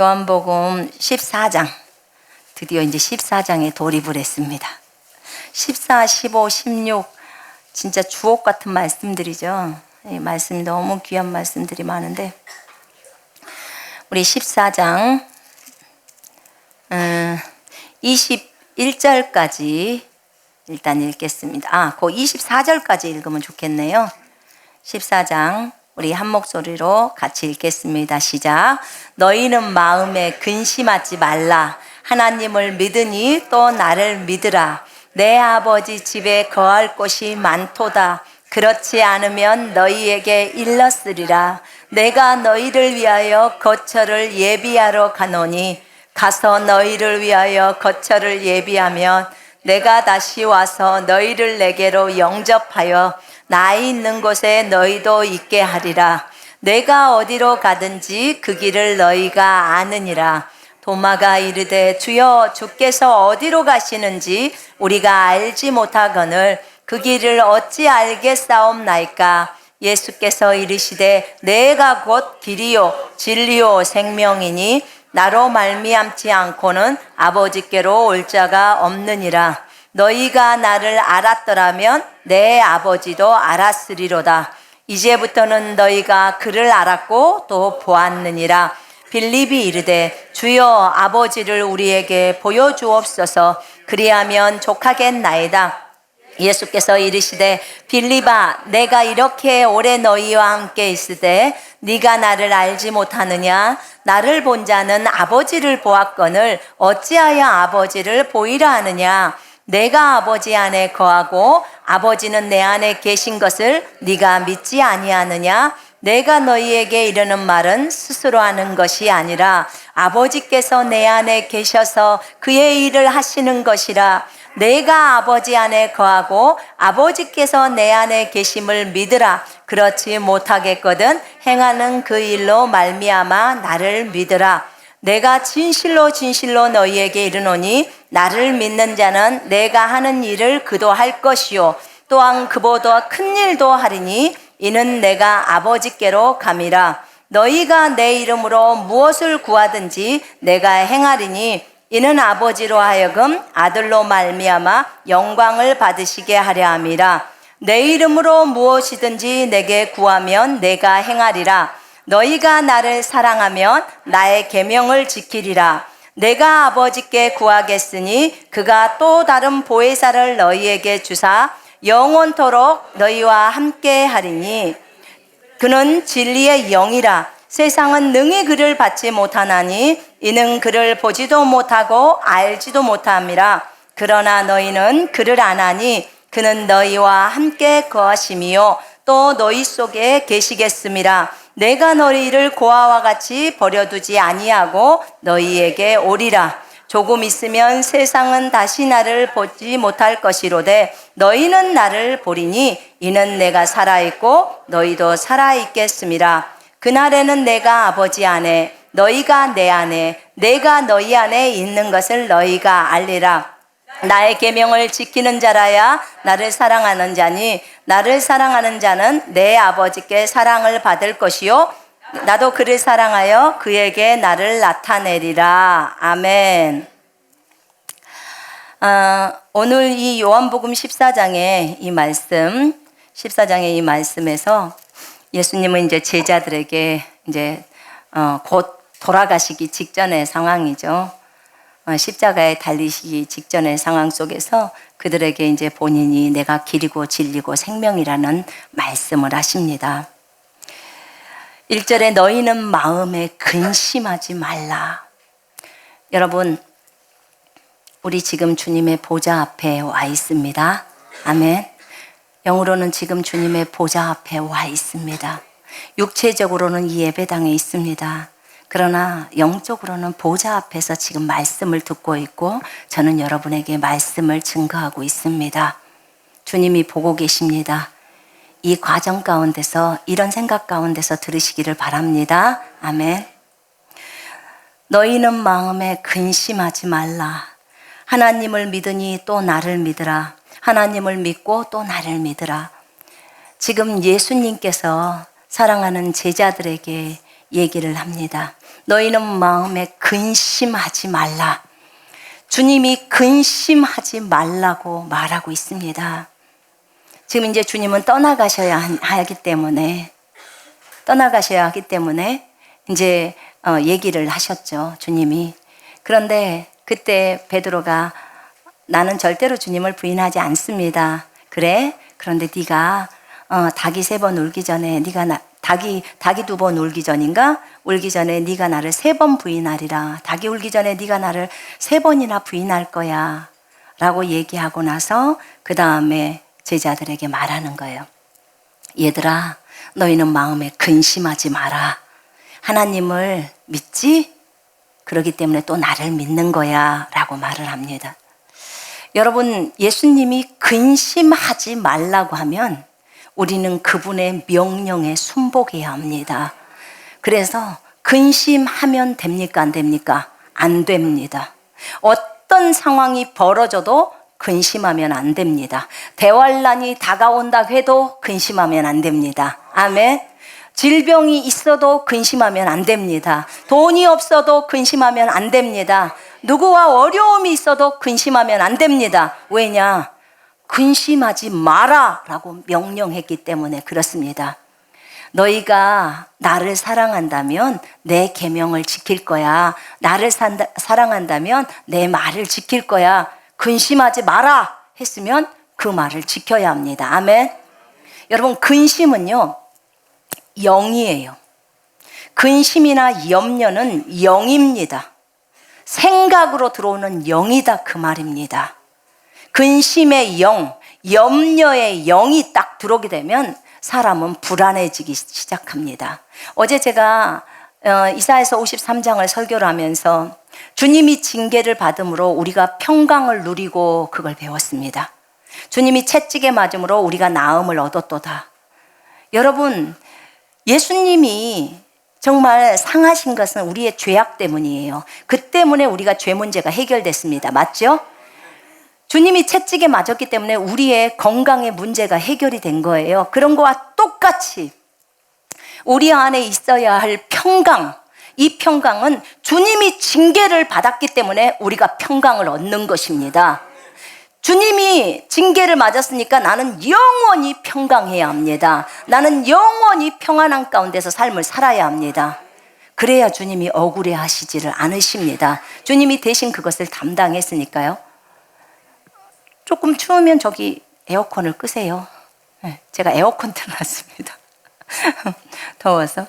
요한복음 14장, 드디어 이제 14장에 돌입을 했습니다. 14, 15, 16 진짜 주옥 같은 말씀들이죠. 이 말씀이 너무 귀한 말씀들이 많은데 우리 14장 21절까지 일단 읽겠습니다. 그 24절까지 읽으면 좋겠네요. 14장 우리 한 목소리로 같이 읽겠습니다. 시작. 너희는 마음에 근심하지 말라. 하나님을 믿으니 또 나를 믿으라. 내 아버지 집에 거할 곳이 많도다. 그렇지 않으면 너희에게 일렀으리라. 내가 너희를 위하여 거처를 예비하러 가노니 가서 너희를 위하여 거처를 예비하면 내가 다시 와서 너희를 내게로 영접하여 나 있는 곳에 너희도 있게 하리라. 내가 어디로 가든지 그 길을 너희가 아느니라. 도마가 이르되 주여 주께서 어디로 가시는지 우리가 알지 못하거늘 그 길을 어찌 알겠사옵나이까. 예수께서 이르시되 내가 곧 길이요 진리요 생명이니 나로 말미암지 않고는 아버지께로 올 자가 없느니라. 너희가 나를 알았더라면 내 아버지도 알았으리로다. 이제부터는 너희가 그를 알았고 또 보았느니라. 빌립이 이르되 주여 아버지를 우리에게 보여주옵소서. 그리하면 족하겠나이다. 예수께서 이르시되 빌립아 내가 이렇게 오래 너희와 함께 있으되 네가 나를 알지 못하느냐. 나를 본 자는 아버지를 보았거늘 어찌하여 아버지를 보이라 하느냐. 내가 아버지 안에 거하고 아버지는 내 안에 계신 것을 네가 믿지 아니하느냐. 내가 너희에게 이르는 말은 스스로 하는 것이 아니라 아버지께서 내 안에 계셔서 그의 일을 하시는 것이라. 내가 아버지 안에 거하고 아버지께서 내 안에 계심을 믿으라. 그렇지 못하겠거든 행하는 그 일로 말미암아 나를 믿으라. 내가 진실로 진실로 너희에게 이르노니 나를 믿는 자는 내가 하는 일을 그도 할 것이요 또한 그보다 큰 일도 하리니 이는 내가 아버지께로 감이라. 너희가 내 이름으로 무엇을 구하든지 내가 행하리니 이는 아버지로 하여금 아들로 말미암아 영광을 받으시게 하려 함이라. 내 이름으로 무엇이든지 내게 구하면 내가 행하리라. 너희가 나를 사랑하면 나의 계명을 지키리라. 내가 아버지께 구하겠으니 그가 또 다른 보혜사를 너희에게 주사 영원토록 너희와 함께 하리니 그는 진리의 영이라. 세상은 능히 그를 받지 못하나니 이는 그를 보지도 못하고 알지도 못함이라. 그러나 너희는 그를 아나니 그는 너희와 함께 거하심이요 또 너희 속에 계시겠음이라. 내가 너희를 고아와 같이 버려두지 아니하고 너희에게 오리라. 조금 있으면 세상은 다시 나를 보지 못할 것이로되 너희는 나를 보리니 이는 내가 살아있고 너희도 살아있겠음이라. 그날에는 내가 아버지 안에 너희가 내 안에 내가 너희 안에 있는 것을 너희가 알리라. 나의 계명을 지키는 자라야 나를 사랑하는 자니 나를 사랑하는 자는 내 아버지께 사랑을 받을 것이요 나도 그를 사랑하여 그에게 나를 나타내리라. 아멘. 오늘 이 요한복음 14장의 이 말씀 14장의 이 말씀에서 예수님은 이제 제자들에게 이제 곧 돌아가시기 직전의 상황이죠. 십자가에 달리시기 직전의 상황 속에서 그들에게 이제 본인이 내가 길이고 진리고 생명이라는 말씀을 하십니다. 1절에 너희는 마음에 근심하지 말라. 여러분, 우리 지금 주님의 보좌 앞에 와 있습니다. 아멘. 영으로는 지금 주님의 보좌 앞에 와 있습니다. 육체적으로는 이 예배당에 있습니다. 그러나 영적으로는 보좌 앞에서 지금 말씀을 듣고 있고 저는 여러분에게 말씀을 증거하고 있습니다. 주님이 보고 계십니다. 이 과정 가운데서 이런 생각 가운데서 들으시기를 바랍니다. 아멘. 너희는 마음에 근심하지 말라. 하나님을 믿으니 또 나를 믿으라. 하나님을 믿고 또 나를 믿으라. 지금 예수님께서 사랑하는 제자들에게 얘기를 합니다. 너희는 마음에 근심하지 말라. 주님이 근심하지 말라고 말하고 있습니다. 지금 이제 주님은 떠나가셔야 하기 때문에 이제 얘기를 하셨죠, 주님이. 그런데 그때 베드로가 나는 절대로 주님을 부인하지 않습니다. 그래? 그런데 네가 닭이 3번 울기 전에 닭이 2번 울기 전인가? 울기 전에 네가 나를 3번 부인하리라. 닭이 울기 전에 네가 나를 3번이나 부인할 거야 라고 얘기하고 나서 그 다음에 제자들에게 말하는 거예요. 얘들아, 너희는 마음에 근심하지 마라. 하나님을 믿지? 그러기 때문에 또 나를 믿는 거야 라고 말을 합니다. 여러분, 예수님이 근심하지 말라고 하면 우리는 그분의 명령에 순복해야 합니다. 그래서 근심하면 됩니까? 안 됩니까? 안 됩니다. 어떤 상황이 벌어져도 근심하면 안 됩니다. 대환란이 다가온다 해도 근심하면 안 됩니다. 아멘. 질병이 있어도 근심하면 안 됩니다. 돈이 없어도 근심하면 안 됩니다. 누구와 어려움이 있어도 근심하면 안 됩니다. 왜냐? 근심하지 마라 라고 명령했기 때문에 그렇습니다. 너희가 나를 사랑한다면 내 계명을 지킬 거야. 나를 사랑한다면 내 말을 지킬 거야. 근심하지 마라 했으면 그 말을 지켜야 합니다. 아멘. 여러분, 근심은요 영이에요. 근심이나 염려는 영입니다. 생각으로 들어오는 영이다 그 말입니다. 근심의 영, 염려의 영이 딱 들어오게 되면 사람은 불안해지기 시작합니다. 어제 제가 이사야서 53장을 설교를 하면서 주님이 징계를 받음으로 우리가 평강을 누리고 그걸 배웠습니다. 주님이 채찍에 맞음으로 우리가 나음을 얻었도다. 여러분, 예수님이 정말 상하신 것은 우리의 죄악 때문이에요. 그 때문에 우리가 죄 문제가 해결됐습니다. 맞죠? 주님이 채찍에 맞았기 때문에 우리의 건강의 문제가 해결이 된 거예요. 그런 거와 똑같이 우리 안에 있어야 할 평강, 이 평강은 주님이 징계를 받았기 때문에 우리가 평강을 얻는 것입니다. 주님이 징계를 맞았으니까 나는 영원히 평강해야 합니다. 나는 영원히 평안한 가운데서 삶을 살아야 합니다. 그래야 주님이 억울해 하시지를 않으십니다. 주님이 대신 그것을 담당했으니까요. 조금 추우면 저기 에어컨을 끄세요. 제가 에어컨 틀어놨습니다. 더워서.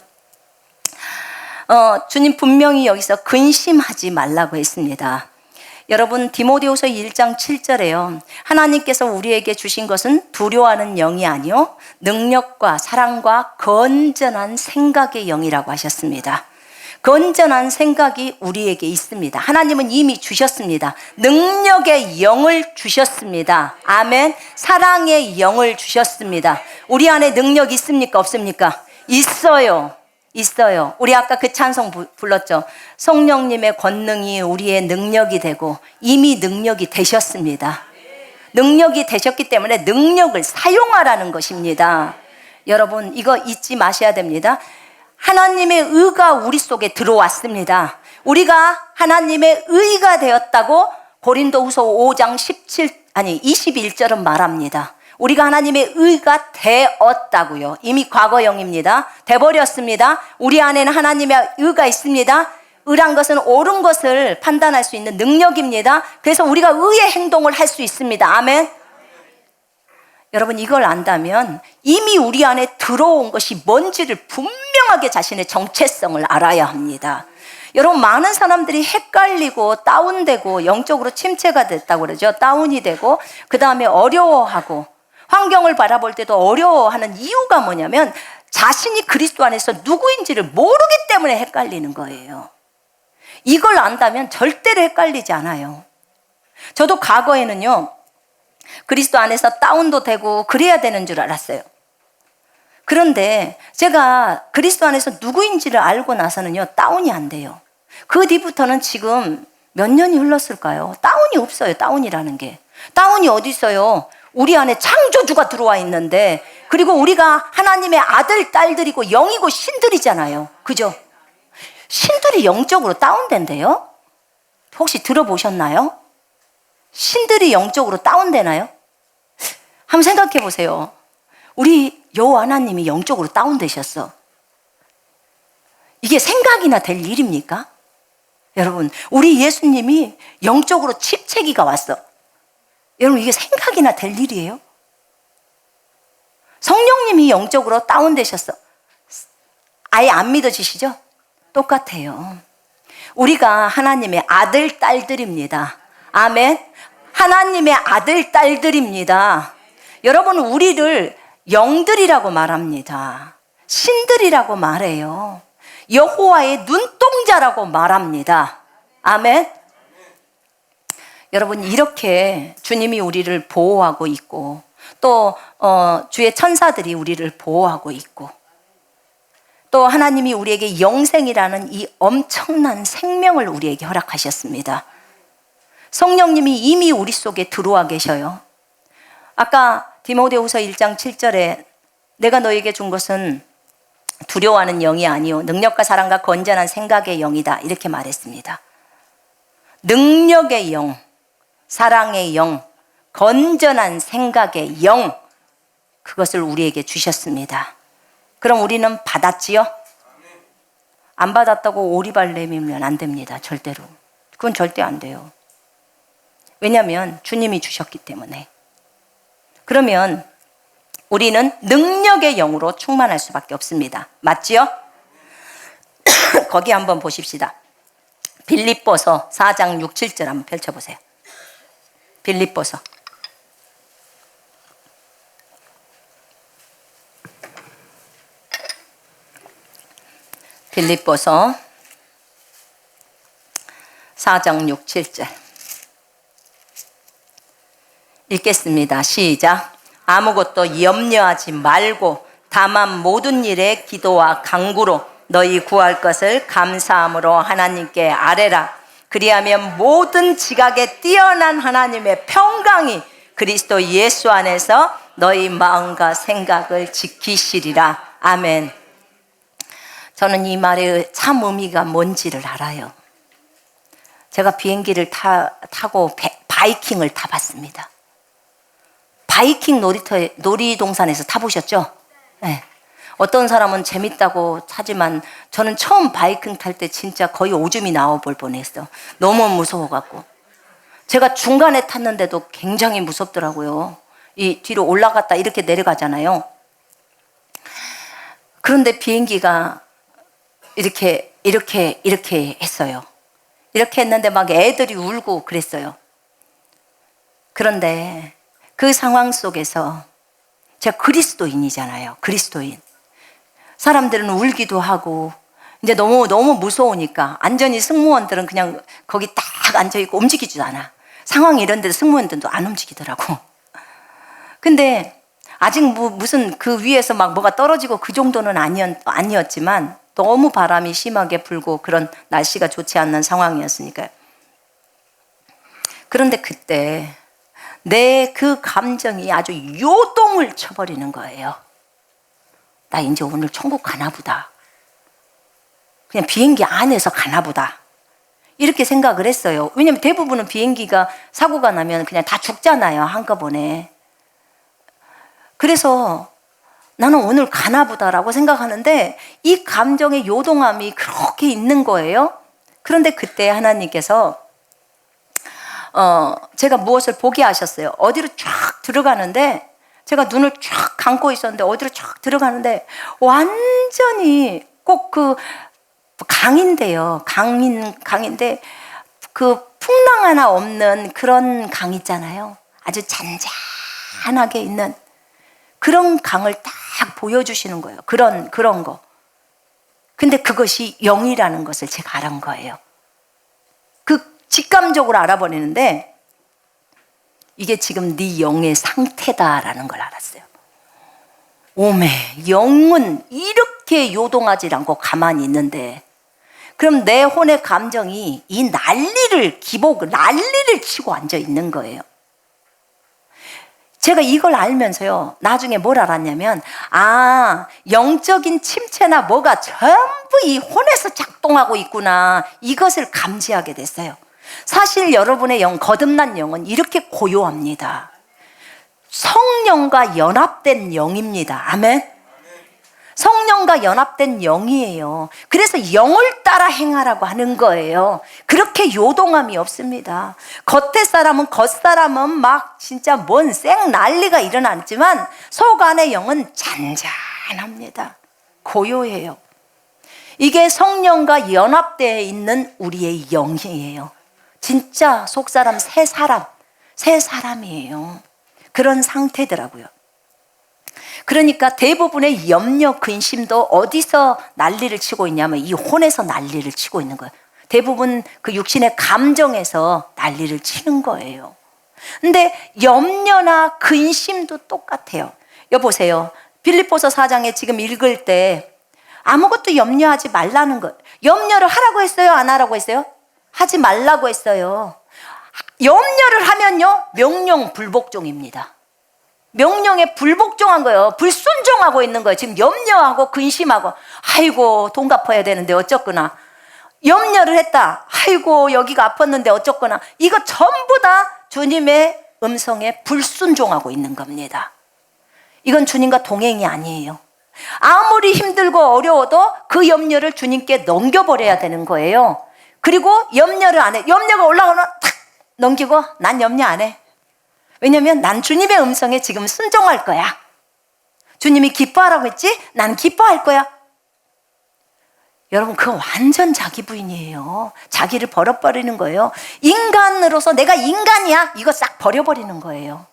주님 분명히 여기서 근심하지 말라고 했습니다. 여러분, 디모데후서 1장 7절에요. 하나님께서 우리에게 주신 것은 두려워하는 영이 아니요 능력과 사랑과 건전한 생각의 영이라고 하셨습니다. 건전한 생각이 우리에게 있습니다. 하나님은 이미 주셨습니다. 능력의 영을 주셨습니다. 아멘. 사랑의 영을 주셨습니다. 우리 안에 능력 있습니까? 없습니까? 있어요. 있어요. 우리 아까 그 찬송 불렀죠. 성령님의 권능이 우리의 능력이 되고 이미 능력이 되셨습니다. 능력이 되셨기 때문에 능력을 사용하라는 것입니다. 여러분, 이거 잊지 마셔야 됩니다. 하나님의 의가 우리 속에 들어왔습니다. 우리가 하나님의 의가 되었다고 고린도후서 5장 21절은 말합니다. 우리가 하나님의 의가 되었다고요. 이미 과거형입니다. 돼버렸습니다. 우리 안에는 하나님의 의가 있습니다. 의란 것은 옳은 것을 판단할 수 있는 능력입니다. 그래서 우리가 의의 행동을 할 수 있습니다. 아멘. 여러분, 이걸 안다면 이미 우리 안에 들어온 것이 뭔지를 분명하게 자신의 정체성을 알아야 합니다. 여러분, 많은 사람들이 헷갈리고 다운되고 영적으로 침체가 됐다고 그러죠. 다운이 되고 그 다음에 어려워하고 환경을 바라볼 때도 어려워하는 이유가 뭐냐면 자신이 그리스도 안에서 누구인지를 모르기 때문에 헷갈리는 거예요. 이걸 안다면 절대로 헷갈리지 않아요. 저도 과거에는요, 그리스도 안에서 다운도 되고 그래야 되는 줄 알았어요. 그런데 제가 그리스도 안에서 누구인지를 알고 나서는요, 다운이 안 돼요. 그 뒤부터는 지금 몇 년이 흘렀을까요? 다운이 없어요. 다운이라는 게. 다운이 어디 있어요? 우리 안에 창조주가 들어와 있는데, 그리고 우리가 하나님의 아들, 딸들이고 영이고 신들이잖아요. 그죠? 신들이 영적으로 다운된대요? 혹시 들어보셨나요? 신들이 영적으로 다운되나요? 한번 생각해 보세요. 우리 여호와 하나님이 영적으로 다운되셨어. 이게 생각이나 될 일입니까? 여러분, 우리 예수님이 영적으로 침체기가 왔어. 여러분, 이게 생각이나 될 일이에요? 성령님이 영적으로 다운되셨어. 아예 안 믿어지시죠? 똑같아요. 우리가 하나님의 아들, 딸들입니다. 아멘. 하나님의 아들, 딸들입니다. 여러분, 우리를 영들이라고 말합니다. 신들이라고 말해요. 여호와의 눈동자라고 말합니다. 아멘. 여러분, 이렇게 주님이 우리를 보호하고 있고 또 주의 천사들이 우리를 보호하고 있고 또 하나님이 우리에게 영생이라는 이 엄청난 생명을 우리에게 허락하셨습니다. 성령님이 이미 우리 속에 들어와 계셔요. 아까 디모데후서 1장 7절에 내가 너에게 준 것은 두려워하는 영이 아니요 능력과 사랑과 건전한 생각의 영이다, 이렇게 말했습니다. 능력의 영, 사랑의 영, 건전한 생각의 영, 그것을 우리에게 주셨습니다. 그럼 우리는 받았지요? 안 받았다고 오리발 내밀면 안 됩니다. 절대로. 그건 절대 안 돼요. 왜냐하면 주님이 주셨기 때문에. 그러면 우리는 능력의 영으로 충만할 수밖에 없습니다. 맞지요? 거기 한번 보십시다. 빌립보서 4장 6, 7절 한번 펼쳐보세요. 빌립보서. 빌립보서 4장 6, 7절 읽겠습니다. 시작. 아무것도 염려하지 말고 다만 모든 일에 기도와 간구로 너희 구할 것을 감사함으로 하나님께 아뢰라. 그리하면 모든 지각에 뛰어난 하나님의 평강이 그리스도 예수 안에서 너희 마음과 생각을 지키시리라. 아멘. 저는 이 말의 참 의미가 뭔지를 알아요. 제가 비행기를 타고 바이킹을 타봤습니다. 바이킹 놀이동산에서 타보셨죠? 네. 어떤 사람은 재밌다고 타지만 저는 처음 바이킹 탈 때 진짜 거의 오줌이 나와볼 뻔했어요. 너무 무서워갖고. 제가 중간에 탔는데도 굉장히 무섭더라고요. 이 뒤로 올라갔다 이렇게 내려가잖아요. 그런데 비행기가 이렇게 했어요. 이렇게 했는데 막 애들이 울고 그랬어요. 그런데 그 상황 속에서 제가 그리스도인이잖아요. 그리스도인. 사람들은 울기도 하고 이제 너무 무서우니까 안전히 승무원들은 그냥 거기 딱 앉아있고 움직이지도 않아. 상황이 이런 데도 승무원들도 안 움직이더라고. 근데 아직 무슨 그 위에서 막 뭐가 떨어지고 그 정도는 아니었지만 너무 바람이 심하게 불고 그런 날씨가 좋지 않는 상황이었으니까요. 그런데 그때 내 그 감정이 아주 요동을 쳐버리는 거예요. 나 이제 오늘 천국 가나 보다. 그냥 비행기 안에서 가나 보다. 이렇게 생각을 했어요. 왜냐면 대부분은 비행기가 사고가 나면 그냥 다 죽잖아요, 한꺼번에. 그래서 나는 오늘 가나 보다라고 생각하는데 이 감정의 요동함이 그렇게 있는 거예요. 그런데 그때 하나님께서 제가 무엇을 보게 하셨어요. 어디로 쫙 들어가는데 제가 눈을 쫙 감고 있었는데 어디로 쫙 들어가는데 완전히 꼭 그 강인데요. 강인데 그 풍랑 하나 없는 그런 강 있잖아요. 아주 잔잔하게 있는 그런 강을 딱 보여주시는 거예요. 그런 거. 근데 그것이 영이라는 것을 제가 알은 거예요. 그 직감적으로 알아버리는데 이게 지금 네 영의 상태다라는 걸 알았어요. 오메, 영은 이렇게 요동하지 않고 가만히 있는데 그럼 내 혼의 감정이 이 난리를 치고 앉아 있는 거예요. 제가 이걸 알면서요, 나중에 뭘 알았냐면 영적인 침체나 뭐가 전부 이 혼에서 작동하고 있구나, 이것을 감지하게 됐어요. 사실 여러분의 영, 거듭난 영은 이렇게 고요합니다. 성령과 연합된 영입니다. 아멘. 성령과 연합된 영이에요. 그래서 영을 따라 행하라고 하는 거예요. 그렇게 요동함이 없습니다. 겉의 사람은, 겉사람은 막 진짜 뭔 쌩 난리가 일어났지만 속 안의 영은 잔잔합니다. 고요해요. 이게 성령과 연합되어 있는 우리의 영이에요. 진짜 속사람, 새 사람이에요. 그런 상태더라고요. 그러니까 대부분의 염려, 근심도 어디서 난리를 치고 있냐면 이 혼에서 난리를 치고 있는 거예요. 대부분 그 육신의 감정에서 난리를 치는 거예요. 근데 염려나 근심도 똑같아요. 여보세요. 빌립보서 4장에 지금 읽을 때 아무것도 염려하지 말라는 것. 염려를 하라고 했어요? 안 하라고 했어요? 하지 말라고 했어요. 염려를 하면요, 명령 불복종입니다. 명령에 불복종한 거예요. 불순종하고 있는 거예요. 지금 염려하고 근심하고, 아이고 돈 갚아야 되는데 어쩌거나, 염려를 했다, 아이고 여기가 아팠는데 어쩌거나, 이거 전부 다 주님의 음성에 불순종하고 있는 겁니다. 이건 주님과 동행이 아니에요. 아무리 힘들고 어려워도 그 염려를 주님께 넘겨버려야 되는 거예요. 그리고 염려를 안 해. 염려가 올라오면 탁 넘기고, 난 염려 안 해. 왜냐면 난 주님의 음성에 지금 순종할 거야. 주님이 기뻐하라고 했지? 난 기뻐할 거야. 여러분, 그건 완전 자기 부인이에요. 자기를 버려버리는 거예요. 인간으로서 내가 인간이야, 이거 싹 버려버리는 거예요.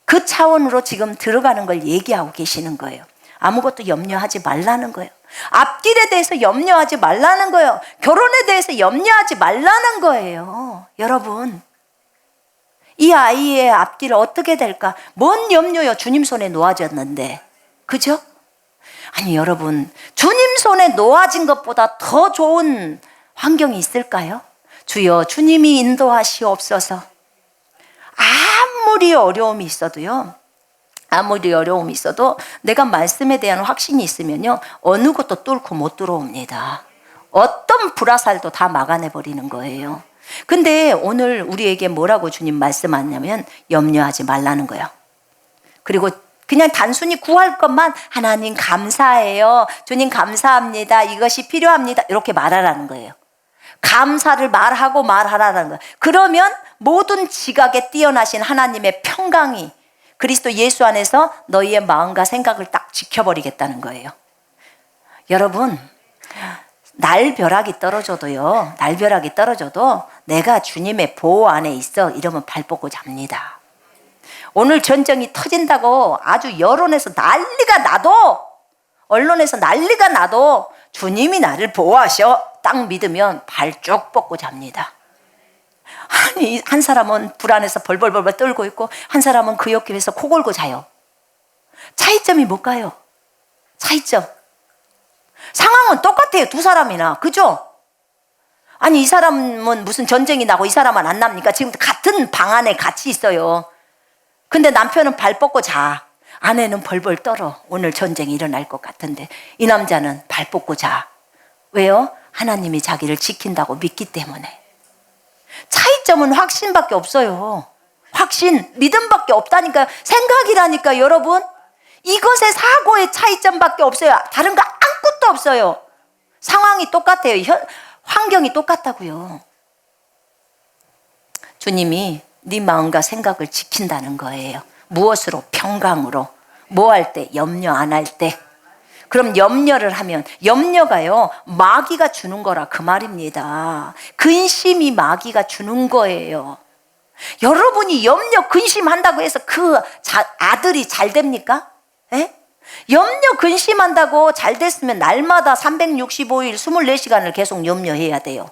그 차원으로 지금 들어가는 걸 얘기하고 계시는 거예요. 아무것도 염려하지 말라는 거예요. 앞길에 대해서 염려하지 말라는 거예요. 결혼에 대해서 염려하지 말라는 거예요. 여러분, 이 아이의 앞길을 어떻게 될까? 뭔 염려요? 주님 손에 놓아졌는데. 그죠? 아니 여러분, 주님 손에 놓아진 것보다 더 좋은 환경이 있을까요? 주여 주님이 인도하시옵소서. 아무리 어려움이 있어도요, 아무리 어려움이 있어도 내가 말씀에 대한 확신이 있으면요, 어느 것도 뚫고 못 들어옵니다. 어떤 불화살도 다 막아내버리는 거예요. 근데 오늘 우리에게 뭐라고 주님 말씀하냐면 염려하지 말라는 거예요. 그리고 그냥 단순히 구할 것만, 하나님 감사해요, 주님 감사합니다, 이것이 필요합니다, 이렇게 말하라는 거예요. 감사를 말하라는 거예요. 그러면 모든 지각에 뛰어나신 하나님의 평강이 그리스도 예수 안에서 너희의 마음과 생각을 딱 지켜버리겠다는 거예요. 여러분, 날벼락이 떨어져도요, 날벼락이 떨어져도 내가 주님의 보호 안에 있어 이러면 발 뻗고 잡니다. 오늘 전쟁이 터진다고 아주 여론에서 난리가 나도, 언론에서 난리가 나도 주님이 나를 보호하셔 딱 믿으면 발 쭉 뻗고 잡니다. 아니, 한 사람은 불안해서 벌벌벌 떨고 있고 한 사람은 그 옆길에서 코 골고 자요. 차이점이 뭘까요? 차이점. 상황은 똑같아요, 두 사람이나. 그죠? 아니, 이 사람은 무슨 전쟁이 나고 이 사람은 안 납니까? 지금 같은 방 안에 같이 있어요. 근데 남편은 발 뻗고 자, 아내는 벌벌 떨어. 오늘 전쟁이 일어날 것 같은데 이 남자는 발 뻗고 자. 왜요? 하나님이 자기를 지킨다고 믿기 때문에. 차이점은 확신밖에 없어요. 확신, 믿음밖에 없다니까요. 생각이라니까. 여러분, 이것의 사고의 차이점밖에 없어요. 다른 거 아무것도 없어요. 상황이 똑같아요. 환경이 똑같다고요. 주님이 네 마음과 생각을 지킨다는 거예요. 무엇으로? 평강으로. 뭐 할 때? 염려 안 할 때. 그럼 염려를 하면, 염려가요, 마귀가 주는 거라 그 말입니다. 근심이 마귀가 주는 거예요. 여러분이 염려, 근심한다고 해서 그 아들이 잘 됩니까? 에? 염려, 근심한다고 잘 됐으면 날마다 365일 24시간을 계속 염려해야 돼요.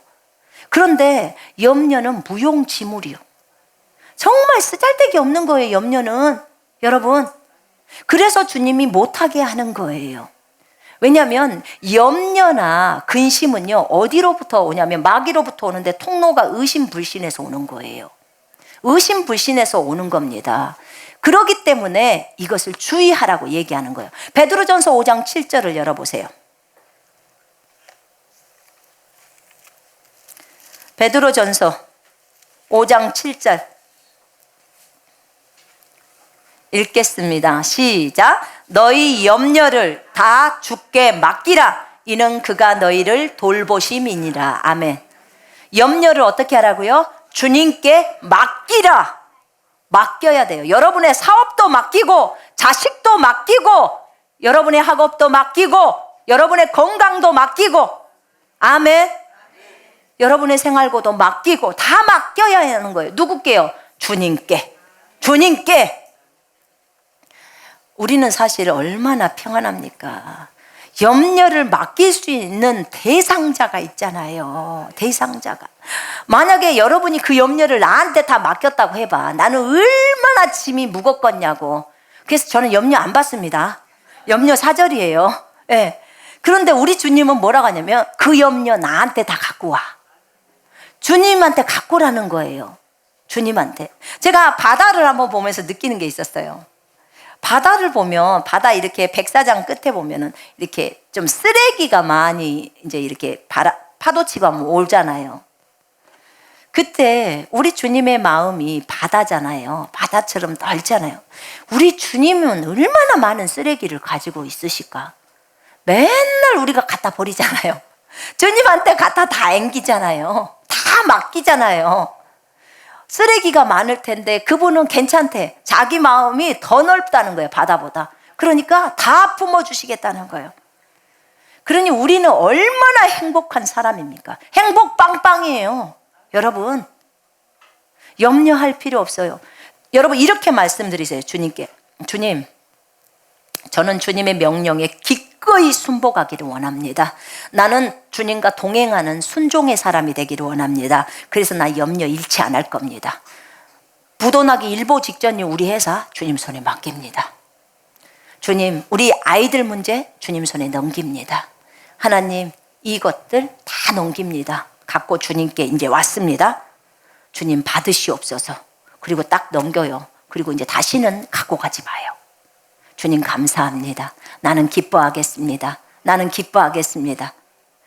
그런데 염려는 무용지물이요. 정말 쓰잘데기 없는 거예요, 염려는. 여러분, 그래서 주님이 못하게 하는 거예요. 왜냐하면 염려나 근심은요, 어디로부터 오냐면 마귀로부터 오는데 통로가 의심불신에서 오는 거예요. 의심불신에서 오는 겁니다. 그렇기 때문에 이것을 주의하라고 얘기하는 거예요. 베드로전서 5장 7절을 열어보세요. 베드로전서 5장 7절 읽겠습니다. 시작. 너희 염려를 다 주께 맡기라. 이는 그가 너희를 돌보심이니라. 아멘. 염려를 어떻게 하라고요? 주님께 맡기라. 맡겨야 돼요. 여러분의 사업도 맡기고, 자식도 맡기고, 여러분의 학업도 맡기고, 여러분의 건강도 맡기고, 아멘. 여러분의 생활고도 맡기고, 다 맡겨야 하는 거예요. 누구께요? 주님께. 주님께. 우리는 사실 얼마나 평안합니까? 염려를 맡길 수 있는 대상자가 있잖아요. 대상자가. 만약에 여러분이 그 염려를 나한테 다 맡겼다고 해봐. 나는 얼마나 짐이 무겁겠냐고. 그래서 저는 염려 안 받습니다. 염려 사절이에요. 네. 그런데 우리 주님은 뭐라고 하냐면 그 염려 나한테 다 갖고 와. 주님한테 갖고 라는 거예요. 주님한테. 제가 바다를 한번 보면서 느끼는 게 있었어요. 바다를 보면, 바다 이렇게 백사장 끝에 보면은 이렇게 좀 쓰레기가 많이 이제 이렇게 파도 치고 하면 오잖아요. 그때 우리 주님의 마음이 바다잖아요. 바다처럼 넓잖아요. 우리 주님은 얼마나 많은 쓰레기를 가지고 있으실까? 맨날 우리가 갖다 버리잖아요. 주님한테 갖다 다 앵기잖아요. 다 맡기잖아요. 쓰레기가 많을 텐데 그분은 괜찮대. 자기 마음이 더 넓다는 거예요. 바다보다. 그러니까 다 품어주시겠다는 거예요. 그러니 우리는 얼마나 행복한 사람입니까? 행복 빵빵이에요. 여러분, 염려할 필요 없어요. 여러분 이렇게 말씀드리세요. 주님께. 주님, 저는 주님의 명령에 기꺼이 순복하기를 원합니다. 나는 주님과 동행하는 순종의 사람이 되기를 원합니다. 그래서 나 염려 잃지 않을 겁니다. 부도나기 일보 직전이 우리 회사 주님 손에 맡깁니다. 주님, 우리 아이들 문제 주님 손에 넘깁니다. 하나님, 이것들 다 넘깁니다. 갖고 주님께 이제 왔습니다. 주님 받으시옵소서. 그리고 딱 넘겨요. 그리고 이제 다시는 갖고 가지 마요. 주님 감사합니다. 나는 기뻐하겠습니다. 나는 기뻐하겠습니다.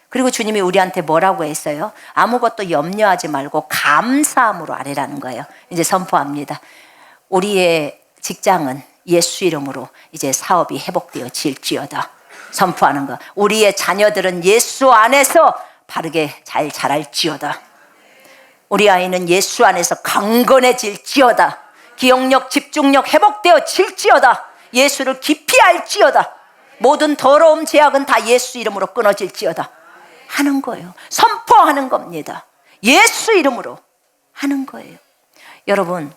그리고 주님이 우리한테 뭐라고 했어요? 아무것도 염려하지 말고 감사함으로 아뢰라는 거예요. 이제 선포합니다. 우리의 직장은 예수 이름으로 이제 사업이 회복되어질지어다. 선포하는 거. 우리의 자녀들은 예수 안에서 바르게 잘 자랄지어다. 우리 아이는 예수 안에서 강건해질지어다. 기억력, 집중력 회복되어질지어다. 예수를 깊이 알지어다. 모든 더러움, 죄악은 다 예수 이름으로 끊어질지어다. 하는 거예요. 선포하는 겁니다. 예수 이름으로 하는 거예요. 여러분,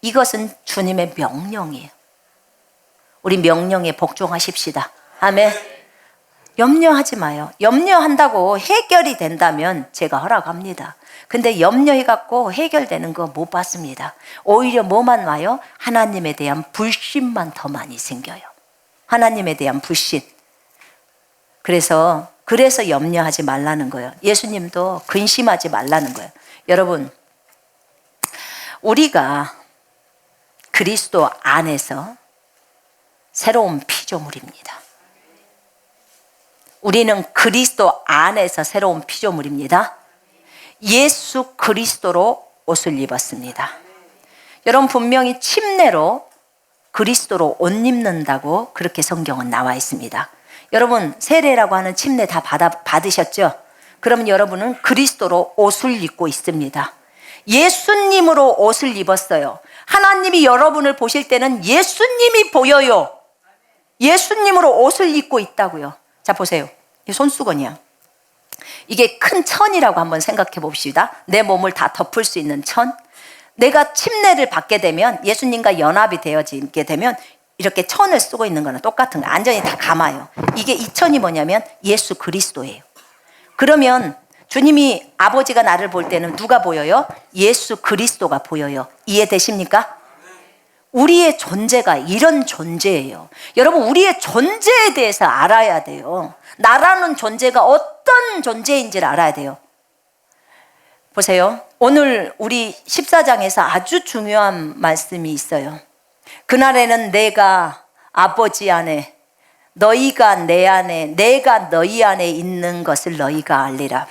이것은 주님의 명령이에요. 우리 명령에 복종하십시다. 아멘. 염려하지 마요. 염려한다고 해결이 된다면 제가 허락합니다. 근데 염려해갖고 해결되는 거 못 봤습니다. 오히려 뭐만 와요? 하나님에 대한 불신만 더 많이 생겨요. 하나님에 대한 불신. 그래서 염려하지 말라는 거예요. 예수님도 근심하지 말라는 거예요. 여러분, 우리가 그리스도 안에서 새로운 피조물입니다. 우리는 그리스도 안에서 새로운 피조물입니다. 예수 그리스도로 옷을 입었습니다. 여러분, 분명히 침례로 그리스도로 옷 입는다고 그렇게 성경은 나와 있습니다. 여러분, 세례라고 하는 침례 다 받으셨죠? 그러면 여러분은 그리스도로 옷을 입고 있습니다. 예수님으로 옷을 입었어요. 하나님이 여러분을 보실 때는 예수님이 보여요. 예수님으로 옷을 입고 있다고요. 자, 보세요. 이 손수건이야. 이게 큰 천이라고 한번 생각해 봅시다. 내 몸을 다 덮을 수 있는 천. 내가 침례를 받게 되면, 예수님과 연합이 되어지게 되면 이렇게 천을 쓰고 있는 거는 똑같은 거예요. 완전히 다 감아요. 이게 이 천이 뭐냐면 예수 그리스도예요. 그러면 주님이, 아버지가 나를 볼 때는 누가 보여요? 예수 그리스도가 보여요. 이해되십니까? 우리의 존재가 이런 존재예요. 여러분, 우리의 존재에 대해서 알아야 돼요. 나라는 존재가 어떤 존재인지를 알아야 돼요. 보세요. 오늘 우리 14장에서 아주 중요한 말씀이 있어요. 그날에는 내가 아버지 안에, 너희가 내 안에, 내가 너희 안에 있는 것을 너희가 알리라.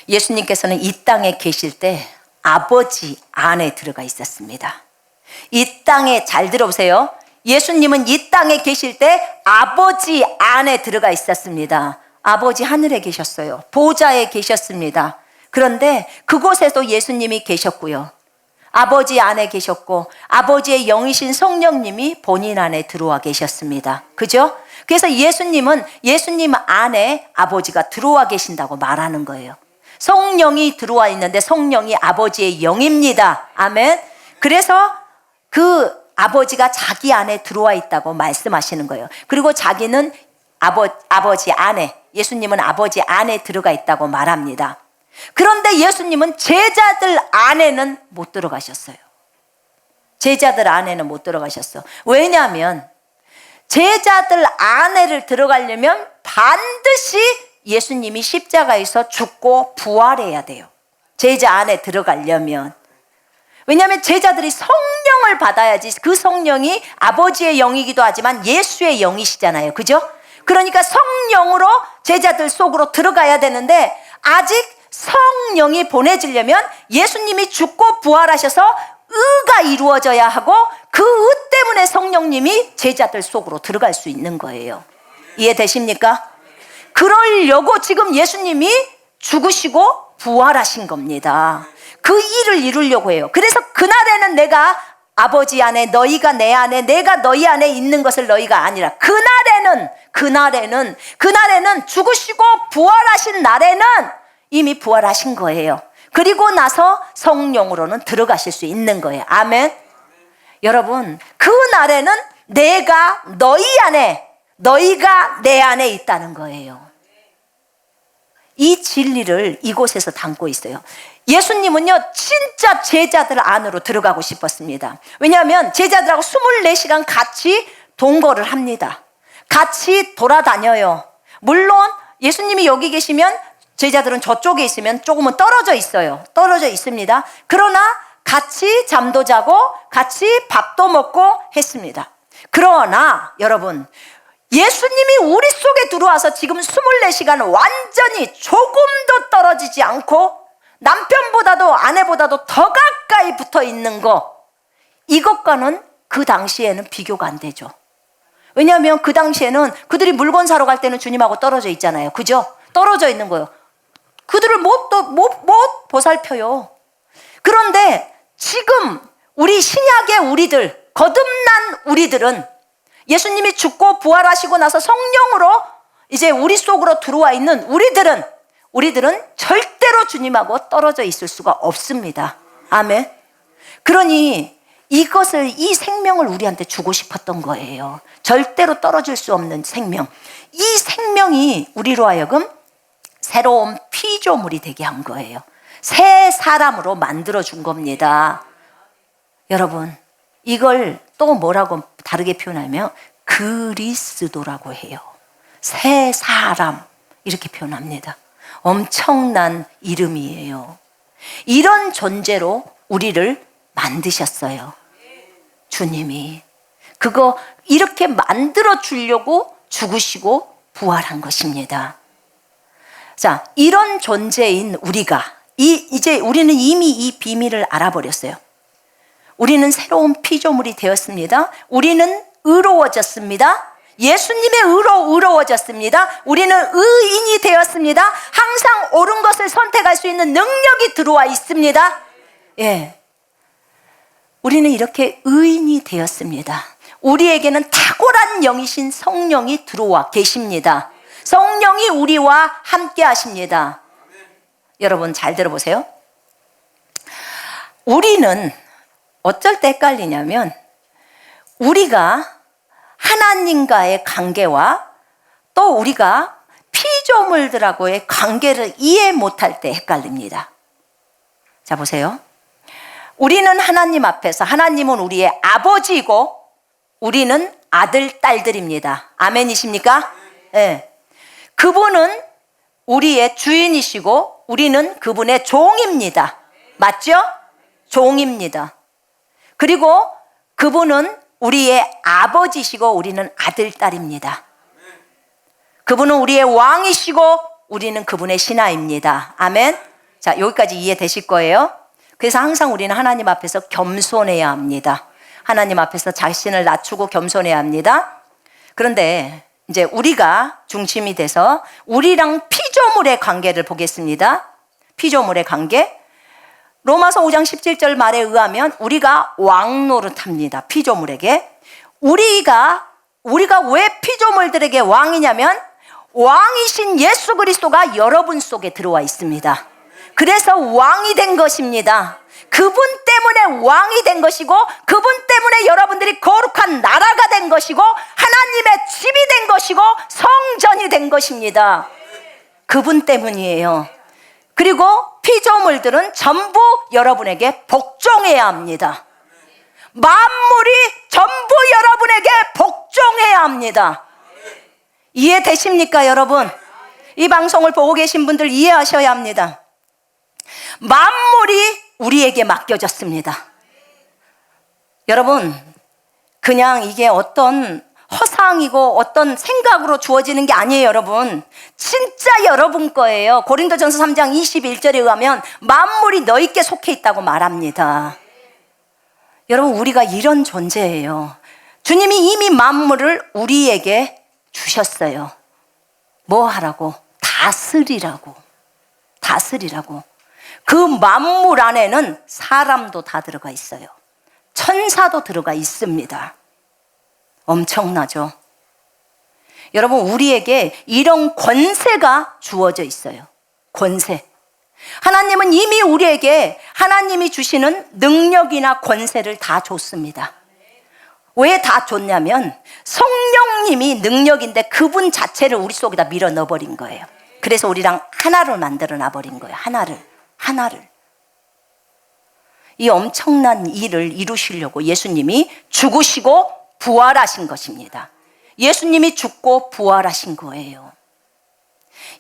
예수님께서는 이 땅에 계실 때 아버지 안에 들어가 있었습니다. 이 땅에, 잘 들어보세요. 예수님은 이 땅에 계실 때 아버지 안에 들어가 있었습니다. 아버지 하늘에 계셨어요. 보좌에 계셨습니다. 그런데 그곳에도 예수님이 계셨고요. 아버지 안에 계셨고 아버지의 영이신 성령님이 본인 안에 들어와 계셨습니다. 그죠? 그래서 예수님은 예수님 안에 아버지가 들어와 계신다고 말하는 거예요. 성령이 들어와 있는데 성령이 아버지의 영입니다. 아멘. 그래서 그 아버지가 자기 안에 들어와 있다고 말씀하시는 거예요. 그리고 자기는 아버지 안에, 예수님은 아버지 안에 들어가 있다고 말합니다. 그런데 예수님은 제자들 안에는 못 들어가셨어요. 제자들 안에는 못 들어가셨어. 왜냐하면 제자들 안에를 들어가려면 반드시 예수님이 십자가에서 죽고 부활해야 돼요. 제자 안에 들어가려면. 왜냐하면 제자들이 성령을 받아야지. 그 성령이 아버지의 영이기도 하지만 예수의 영이시잖아요. 그죠? 그러니까 성령으로 제자들 속으로 들어가야 되는데 아직 성령이 보내지려면 예수님이 죽고 부활하셔서 의가 이루어져야 하고 그 의 때문에 성령님이 제자들 속으로 들어갈 수 있는 거예요. 이해되십니까? 그러려고 지금 예수님이 죽으시고 부활하신 겁니다. 그 일을 이루려고 해요. 그래서 그날에는 내가 아버지 안에, 너희가 내 안에, 내가 너희 안에 있는 것을 너희가 아니라 그날에는 죽으시고 부활하신 날에는 이미 부활하신 거예요. 그리고 나서 성령으로는 들어가실 수 있는 거예요. 아멘. 여러분, 그 날에는 내가 너희 안에, 너희가 내 안에 있다는 거예요. 이 진리를 이곳에서 담고 있어요. 예수님은요 진짜 제자들 안으로 들어가고 싶었습니다. 왜냐하면 제자들하고 24시간 같이 동거를 합니다. 같이 돌아다녀요. 물론 예수님이 여기 계시면 제자들은 저쪽에 있으면 조금은 떨어져 있어요. 떨어져 있습니다. 그러나 같이 잠도 자고 같이 밥도 먹고 했습니다. 그러나 여러분, 예수님이 우리 속에 들어와서 지금 24시간 완전히 조금도 떨어지지 않고 남편보다도 아내보다도 더 가까이 붙어 있는 거, 이것과는 그 당시에는 비교가 안 되죠. 왜냐하면 그 당시에는 그들이 물건 사러 갈 때는 주님하고 떨어져 있잖아요. 그죠? 떨어져 있는 거예요. 그들을 못 보살펴요. 그런데 지금 우리 신약의 우리들, 거듭난 우리들은 예수님이 죽고 부활하시고 나서 성령으로 이제 우리 속으로 들어와 있는 우리들은 절대로 주님하고 떨어져 있을 수가 없습니다. 아멘. 그러니 이 생명을 우리한테 주고 싶었던 거예요. 절대로 떨어질 수 없는 생명. 이 생명이 우리로 하여금 새로운 피조물이 되게 한 거예요. 새 사람으로 만들어준 겁니다. 여러분, 이걸 또 뭐라고 다르게 표현하면 그리스도라고 해요. 새 사람, 이렇게 표현합니다. 엄청난 이름이에요. 이런 존재로 우리를 만드셨어요. 주님이 그거 이렇게 만들어 주려고 죽으시고 부활한 것입니다. 자, 이런 존재인 우리가 이제 우리는 이미 이 비밀을 알아버렸어요. 우리는 새로운 피조물이 되었습니다. 우리는 의로워졌습니다. 예수님의 의로 의로워졌습니다. 우리는 의인이 되었습니다. 항상 옳은 것을 선택할 수 있는 능력이 들어와 있습니다. 예, 우리는 이렇게 의인이 되었습니다. 우리에게는 탁월한 영이신 성령이 들어와 계십니다. 성령이 우리와 함께 하십니다. 여러분 잘 들어보세요. 우리는 어쩔 때 헷갈리냐면 우리가 하나님과의 관계와 또 우리가 피조물들하고의 관계를 이해 못할 때 헷갈립니다. 자, 보세요. 우리는 하나님 앞에서, 하나님은 우리의 아버지이고 우리는 아들, 딸들입니다. 아멘이십니까? 네. 그분은 우리의 주인이시고 우리는 그분의 종입니다. 맞죠? 종입니다. 그리고 그분은 우리의 아버지시고 우리는 아들, 딸입니다. 그분은 우리의 왕이시고 우리는 그분의 신하입니다. 아멘. 자, 여기까지 이해되실 거예요. 그래서 항상 우리는 하나님 앞에서 겸손해야 합니다. 하나님 앞에서 자신을 낮추고 겸손해야 합니다. 그런데 이제 우리가 중심이 돼서 우리랑 피조물의 관계를 보겠습니다. 피조물의 관계. 로마서 5장 17절 말에 의하면 우리가 왕 노릇합니다. 피조물에게. 우리가 왜 피조물들에게 왕이냐면 왕이신 예수 그리스도가 여러분 속에 들어와 있습니다. 그래서 왕이 된 것입니다. 그분 때문에 왕이 된 것이고 그분 때문에 여러분들이 거룩한 나라가 된 것이고 하나님의 집이 된 것이고 성전이 된 것입니다. 그분 때문이에요. 그리고 피조물들은 전부 여러분에게 복종해야 합니다. 만물이 전부 여러분에게 복종해야 합니다. 이해되십니까, 여러분? 이 방송을 보고 계신 분들 이해하셔야 합니다. 만물이 우리에게 맡겨졌습니다. 여러분, 그냥 이게 어떤 허상이고 어떤 생각으로 주어지는 게 아니에요, 여러분. 진짜 여러분 거예요. 고린도전서 3장 21절에 의하면 만물이 너희께 속해 있다고 말합니다. 여러분, 우리가 이런 존재예요. 주님이 이미 만물을 우리에게 주셨어요. 뭐 하라고? 다스리라고. 그 만물 안에는 사람도 다 들어가 있어요. 천사도 들어가 있습니다. 엄청나죠? 여러분, 우리에게 이런 권세가 주어져 있어요. 권세. 하나님은 이미 우리에게 하나님이 주시는 능력이나 권세를 다 줬습니다. 왜 다 줬냐면 성령님이 능력인데 그분 자체를 우리 속에다 밀어 넣어버린 거예요. 그래서 우리랑 하나를 만들어 놔버린 거예요. 하나를. 이 엄청난 일을 이루시려고 예수님이 죽으시고 부활하신 것입니다. 예수님이 죽고 부활하신 거예요.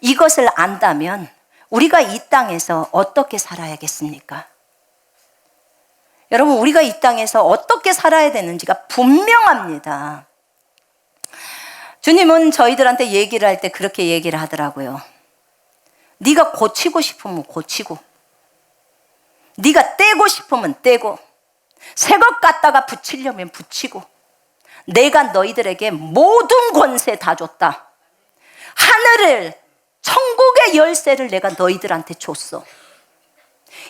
이것을 안다면 우리가 이 땅에서 어떻게 살아야겠습니까? 여러분, 우리가 이 땅에서 어떻게 살아야 되는지가 분명합니다. 주님은 저희들한테 얘기를 할 때 그렇게 얘기를 하더라고요. 네가 고치고 싶으면 고치고, 네가 떼고 싶으면 떼고, 새 것 갖다가 붙이려면 붙이고, 내가 너희들에게 모든 권세 다 줬다. 하늘을, 천국의 열쇠를 내가 너희들한테 줬어.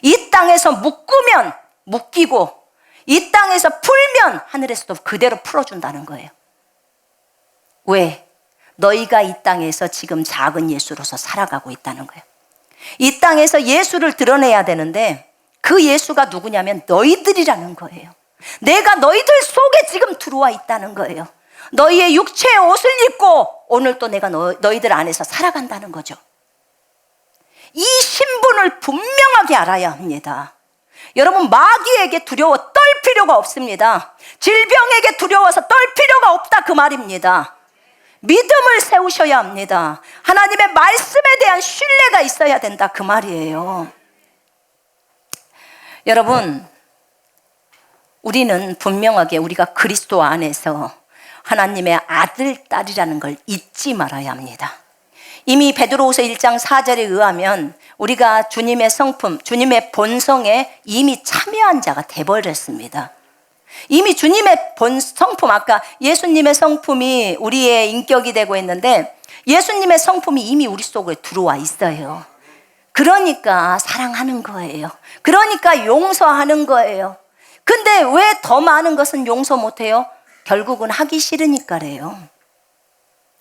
이 땅에서 묶으면 묶이고, 이 땅에서 풀면 하늘에서도 그대로 풀어준다는 거예요. 왜? 너희가 이 땅에서 지금 작은 예수로서 살아가고 있다는 거예요. 이 땅에서 예수를 드러내야 되는데 그 예수가 누구냐면 너희들이라는 거예요. 내가 너희들 속에 지금 들어와 있다는 거예요. 너희의 육체의 옷을 입고 오늘 또 내가 너희들 안에서 살아간다는 거죠. 이 신분을 분명하게 알아야 합니다. 여러분, 마귀에게 두려워 떨 필요가 없습니다. 질병에게 두려워서 떨 필요가 없다, 그 말입니다. 믿음을 세우셔야 합니다. 하나님의 말씀에 대한 신뢰가 있어야 된다, 그 말이에요. 여러분, 우리는 분명하게 우리가 그리스도 안에서 하나님의 아들, 딸이라는 걸 잊지 말아야 합니다. 이미 베드로후서 1장 4절에 의하면 우리가 주님의 성품, 주님의 본성에 이미 참여한 자가 돼버렸습니다. 이미 주님의 성품, 아까 예수님의 성품이 우리의 인격이 되고 있는데 예수님의 성품이 이미 우리 속에 들어와 있어요. 그러니까 사랑하는 거예요. 그러니까 용서하는 거예요. 근데 왜 더 많은 것은 용서 못해요? 결국은 하기 싫으니까래요.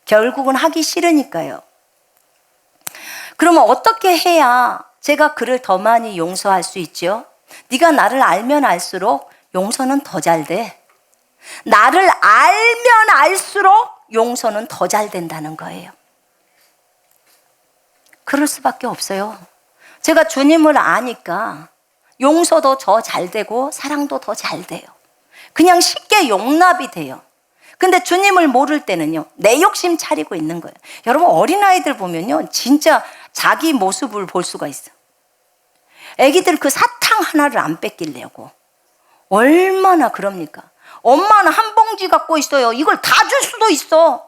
결국은 하기 싫으니까요. 그러면 어떻게 해야 제가 그를 더 많이 용서할 수 있죠? 네가 나를 알면 알수록 용서는 더 잘 돼. 나를 알면 알수록 용서는 더 잘 된다는 거예요. 그럴 수밖에 없어요. 제가 주님을 아니까 용서도 더 잘 되고 사랑도 더 잘 돼요. 그냥 쉽게 용납이 돼요. 근데 주님을 모를 때는요, 내 욕심 차리고 있는 거예요. 여러분, 어린아이들 보면요, 진짜 자기 모습을 볼 수가 있어. 애기들 그 사탕 하나를 안 뺏기려고 얼마나 그럽니까? 엄마는 한 봉지 갖고 있어요. 이걸 다 줄 수도 있어.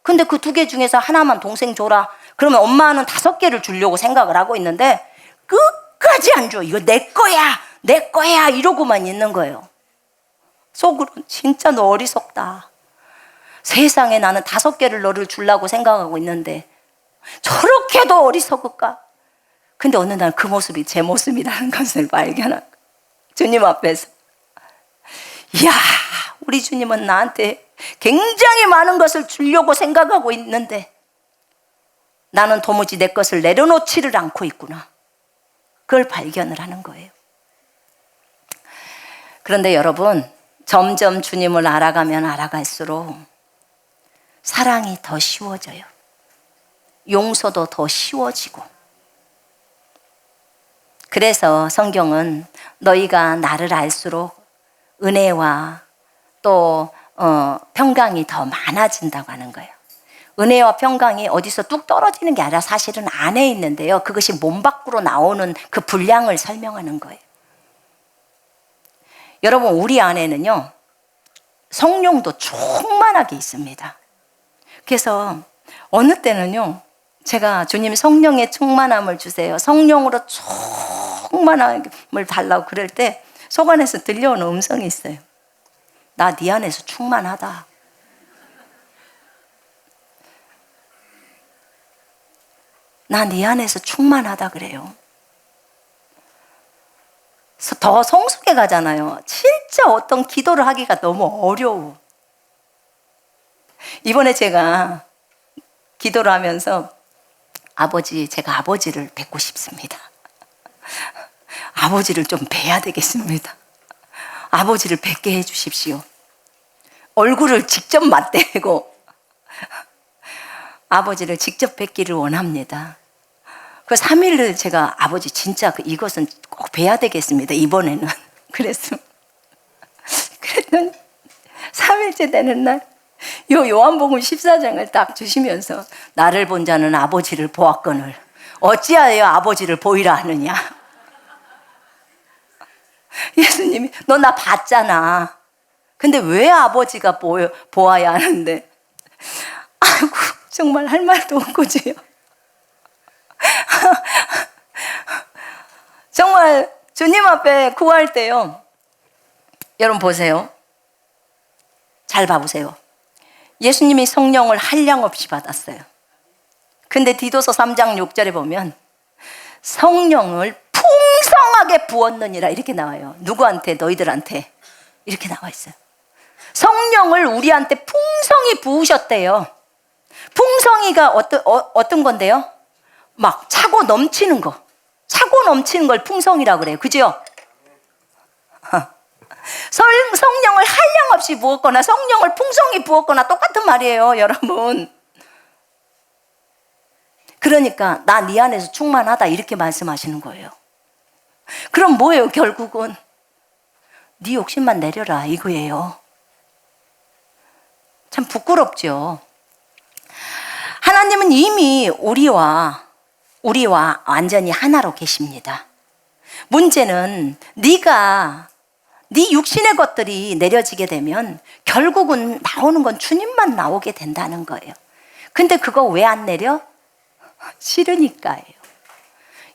근데 그 2개 중에서 하나만 동생 줘라. 그러면 엄마는 5개를 주려고 생각을 하고 있는데 끝까지 안 줘. 이거 내 거야, 내 거야 이러고만 있는 거예요. 속으로는 진짜 너 어리석다. 세상에 나는 5개를 너를 주려고 생각하고 있는데 저렇게도 어리석을까? 근데 어느 날 그 모습이 제 모습이라는 것을 발견하고 주님 앞에서, 이야, 우리 주님은 나한테 굉장히 많은 것을 주려고 생각하고 있는데 나는 도무지 내 것을 내려놓지를 않고 있구나. 그걸 발견을 하는 거예요. 그런데 여러분, 점점 주님을 알아가면 알아갈수록 사랑이 더 쉬워져요. 용서도 더 쉬워지고. 그래서 성경은 너희가 나를 알수록 은혜와 또 평강이 더 많아진다고 하는 거예요. 은혜와 평강이 어디서 뚝 떨어지는 게 아니라 사실은 안에 있는데요. 그것이 몸 밖으로 나오는 그 분량을 설명하는 거예요. 여러분, 우리 안에는요, 성령도 충만하게 있습니다. 그래서 어느 때는요, 제가 주님 성령의 충만함을 주세요, 성령으로 충만함을 달라고 그럴 때 속 안에서 들려오는 음성이 있어요. 나 네 안에서 충만하다. 나 네 안에서 충만하다 그래요. 더 성숙해 가잖아요. 진짜 어떤 기도를 하기가 너무 어려워. 이번에 제가 기도를 하면서 제가 아버지를 뵙고 싶습니다. 아버지를 좀 뵈야 되겠습니다. 아버지를 뵙게 해 주십시오. 얼굴을 직접 맞대고 아버지를 직접 뵙기를 원합니다. 그 3일을 제가 아버지 진짜 이것은 꼭 뵈야 되겠습니다, 이번에는. 그랬더니 3일째 되는 날 요한복음 14장을 딱 주시면서 나를 본 자는 아버지를 보았거늘 어찌하여 아버지를 보이라 하느냐. 예수님이 너 나 봤잖아. 근데 왜 아버지가 보아야 하는데. 아이고, 정말 할 말도 없고지요. 정말 주님 앞에 구할 때요, 여러분 보세요. 잘 봐보세요. 예수님이 성령을 한량없이 받았어요. 근데 디도서 3장 6절에 보면 성령을 풍성하게 부었느니라 이렇게 나와요. 누구한테? 너희들한테. 이렇게 나와 있어요. 성령을 우리한테 풍성히 부으셨대요. 풍성이가 어떤 건데요? 막 차고 넘치는 거. 차고 넘치는 걸 풍성이라고 그래요. 그죠? 성령을 한량없이 부었거나 성령을 풍성히 부었거나 똑같은 말이에요, 여러분. 그러니까 나 네 안에서 충만하다 이렇게 말씀하시는 거예요. 그럼 뭐예요? 결국은 네 욕심만 내려라 이거예요. 참 부끄럽죠. 하나님은 이미 우리와 완전히 하나로 계십니다. 문제는 네 육신의 것들이 내려지게 되면 결국은 나오는 건 주님만 나오게 된다는 거예요. 근데 그거 왜 안 내려? 싫으니까예요.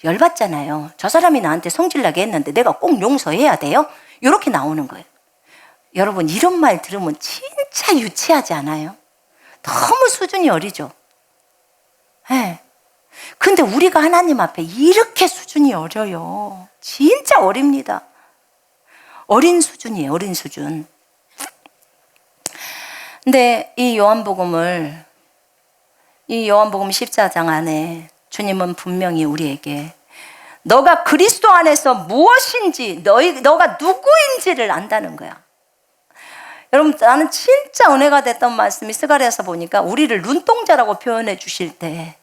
열받잖아요. 저 사람이 나한테 성질나게 했는데 내가 꼭 용서해야 돼요? 이렇게 나오는 거예요. 여러분, 이런 말 들으면 진짜 유치하지 않아요? 너무 수준이 어리죠? 네. 근데 우리가 하나님 앞에 이렇게 수준이 어려요. 진짜 어립니다. 어린 수준이에요, 어린 수준. 근데 이 요한복음 14장 안에 주님은 분명히 우리에게 너가 그리스도 안에서 무엇인지 너가 누구인지를 안다는 거야. 여러분, 나는 진짜 은혜가 됐던 말씀이 스가랴서 보니까 우리를 눈동자라고 표현해 주실 때,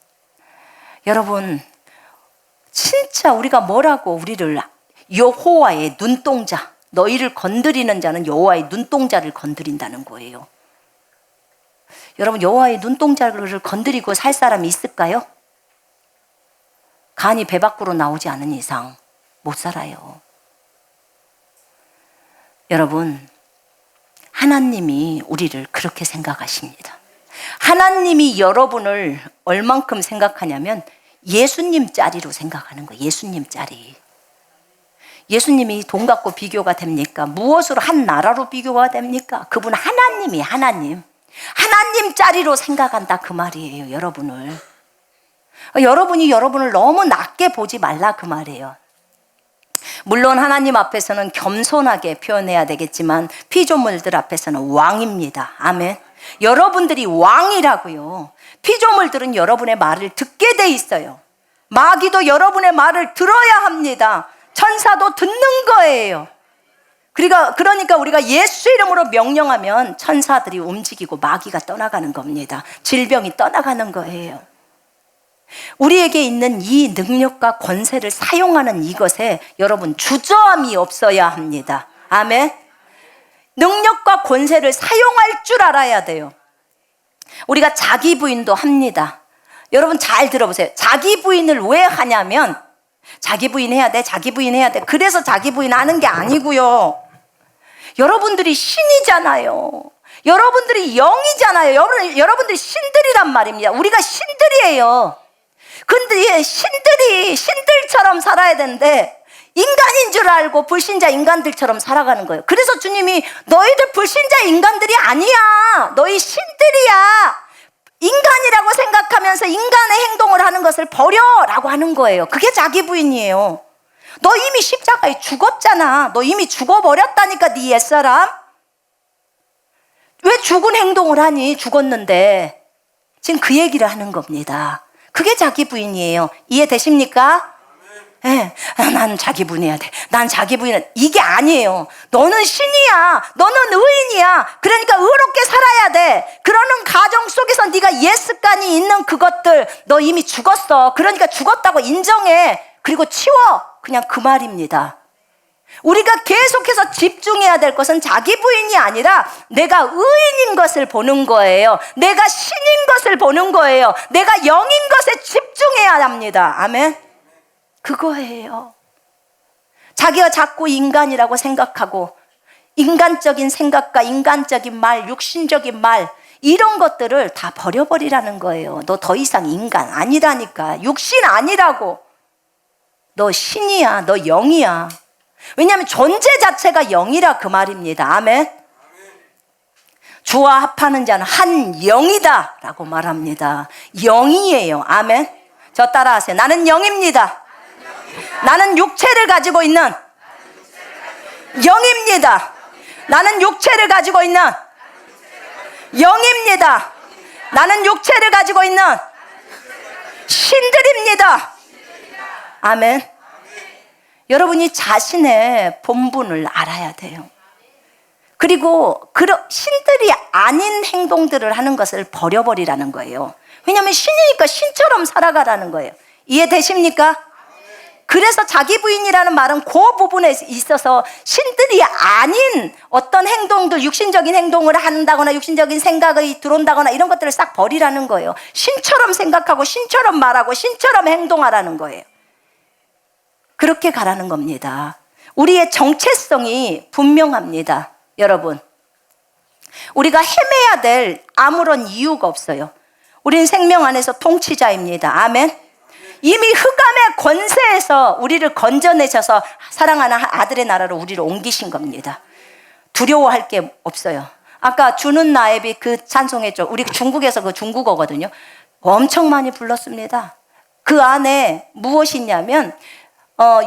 여러분 진짜 우리가 뭐라고 우리를 여호와의 눈동자, 너희를 건드리는 자는 여호와의 눈동자를 건드린다는 거예요. 여러분, 여호와의 눈동자를 건드리고 살 사람이 있을까요? 간이 배 밖으로 나오지 않은 이상 못 살아요. 여러분, 하나님이 우리를 그렇게 생각하십니다. 하나님이 여러분을 얼만큼 생각하냐면 예수님 짜리로 생각하는 거예요. 예수님 짜리. 예수님이 돈 갖고 비교가 됩니까? 무엇으로 한 나라로 비교가 됩니까? 그분 하나님이 하나님 짜리로 생각한다 그 말이에요. 여러분이 여러분을 너무 낮게 보지 말라 그 말이에요. 물론 하나님 앞에서는 겸손하게 표현해야 되겠지만 피조물들 앞에서는 왕입니다. 아멘. 여러분들이 왕이라고요. 피조물들은 여러분의 말을 듣게 돼 있어요. 마귀도 여러분의 말을 들어야 합니다. 천사도 듣는 거예요. 그러니까 우리가 예수 이름으로 명령하면 천사들이 움직이고 마귀가 떠나가는 겁니다. 질병이 떠나가는 거예요. 우리에게 있는 이 능력과 권세를 사용하는 이것에 여러분 주저함이 없어야 합니다. 아멘. 능력과 권세를 사용할 줄 알아야 돼요. 우리가 자기 부인도 합니다. 여러분 잘 들어보세요. 자기 부인을 왜 하냐면 자기 부인 해야 돼. 그래서 자기 부인 하는 게 아니고요. 여러분들이 신이잖아요. 여러분들이 영이잖아요. 여러분들이 신들이란 말입니다. 우리가 신들이에요. 근데 신들처럼 살아야 되는데 인간인 줄 알고 불신자 인간들처럼 살아가는 거예요. 그래서 주님이 너희들 불신자 인간들이 아니야. 너희 신들이야. 인간이라고 생각하면서 인간의 행동을 하는 것을 버려라고 하는 거예요. 그게 자기 부인이에요. 너 이미 십자가에 죽었잖아. 너 이미 죽어버렸다니까 네 옛사람. 왜 죽은 행동을 하니? 죽었는데. 지금 그 얘기를 하는 겁니다. 그게 자기 부인이에요. 이해되십니까? 네. 난 자기 부인해야 돼. 난 자기 부인은 이게 아니에요. 너는 신이야. 너는 의인이야. 그러니까 의롭게 살아야 돼. 그러는 가정 속에서 네가 예습관이 있는 그것들 너 이미 죽었어. 그러니까 죽었다고 인정해. 그리고 치워. 그냥 그 말입니다. 우리가 계속해서 집중해야 될 것은 자기 부인이 아니라 내가 의인인 것을 보는 거예요. 내가 신인 것을 보는 거예요. 내가 영인 것에 집중해야 합니다. 아멘. 그거예요. 자기가 자꾸 인간이라고 생각하고 인간적인 생각과 인간적인 말, 육신적인 말 이런 것들을 다 버려버리라는 거예요. 너 더 이상 인간 아니라니까. 육신 아니라고. 너 신이야. 너 영이야. 왜냐하면 존재 자체가 영이라 그 말입니다. 아멘. 주와 합하는 자는 한 영이다 라고 말합니다. 영이에요. 아멘. 저 따라하세요. 나는 영입니다. 나는 육체를 가지고 있는 영입니다. 나는 육체를 가지고 있는 영입니다. 나는 육체를 가지고 있는 신들입니다. 아멘. 여러분이 자신의 본분을 알아야 돼요. 그리고 신들이 아닌 행동들을 하는 것을 버려버리라는 거예요. 왜냐하면 신이니까 신처럼 살아가라는 거예요. 이해되십니까? 그래서 자기 부인이라는 말은 그 부분에 있어서 신들이 아닌 어떤 행동들, 육신적인 행동을 한다거나 육신적인 생각이 들어온다거나 이런 것들을 싹 버리라는 거예요. 신처럼 생각하고 신처럼 말하고 신처럼 행동하라는 거예요. 그렇게 가라는 겁니다. 우리의 정체성이 분명합니다. 여러분, 우리가 헤매야 될 아무런 이유가 없어요. 우린 생명 안에서 통치자입니다. 아멘. 이미 흑암의 권세에서 우리를 건져내셔서 사랑하는 아들의 나라로 우리를 옮기신 겁니다. 두려워할 게 없어요. 아까 주는 나에비 그 찬송했죠. 우리 중국에서 그 중국어거든요. 엄청 많이 불렀습니다. 그 안에 무엇이 있냐면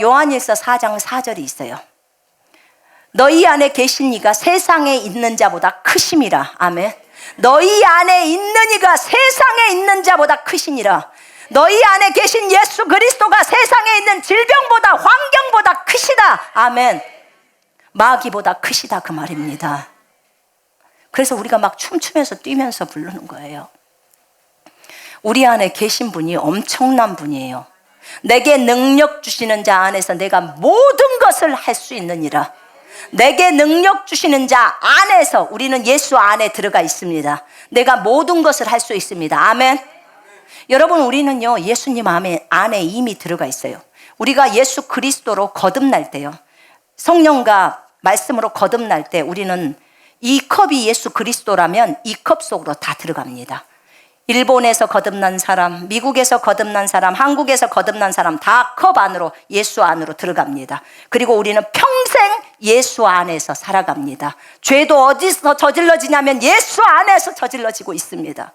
요한일서 4장 4절이 있어요. 너희 안에 계신 이가 세상에 있는 자보다 크심이라. 아멘. 너희 안에 있는 이가 세상에 있는 자보다 크시니라. 너희 안에 계신 예수 그리스도가 세상에 있는 질병보다 환경보다 크시다. 아멘. 마귀보다 크시다 그 말입니다. 그래서 우리가 막 춤추면서 뛰면서 부르는 거예요. 우리 안에 계신 분이 엄청난 분이에요. 내게 능력 주시는 자 안에서 내가 모든 것을 할 수 있느니라. 내게 능력 주시는 자 안에서 우리는 예수 안에 들어가 있습니다. 내가 모든 것을 할 수 있습니다. 아멘. 여러분, 우리는요 예수님 안에 이미 들어가 있어요. 우리가 예수 그리스도로 거듭날 때요, 성령과 말씀으로 거듭날 때 우리는 이 컵이 예수 그리스도라면 이 컵 속으로 다 들어갑니다. 일본에서 거듭난 사람, 미국에서 거듭난 사람, 한국에서 거듭난 사람 다 컵 안으로, 예수 안으로 들어갑니다. 그리고 우리는 평생 예수 안에서 살아갑니다. 죄도 어디서 저질러지냐면 예수 안에서 저질러지고 있습니다.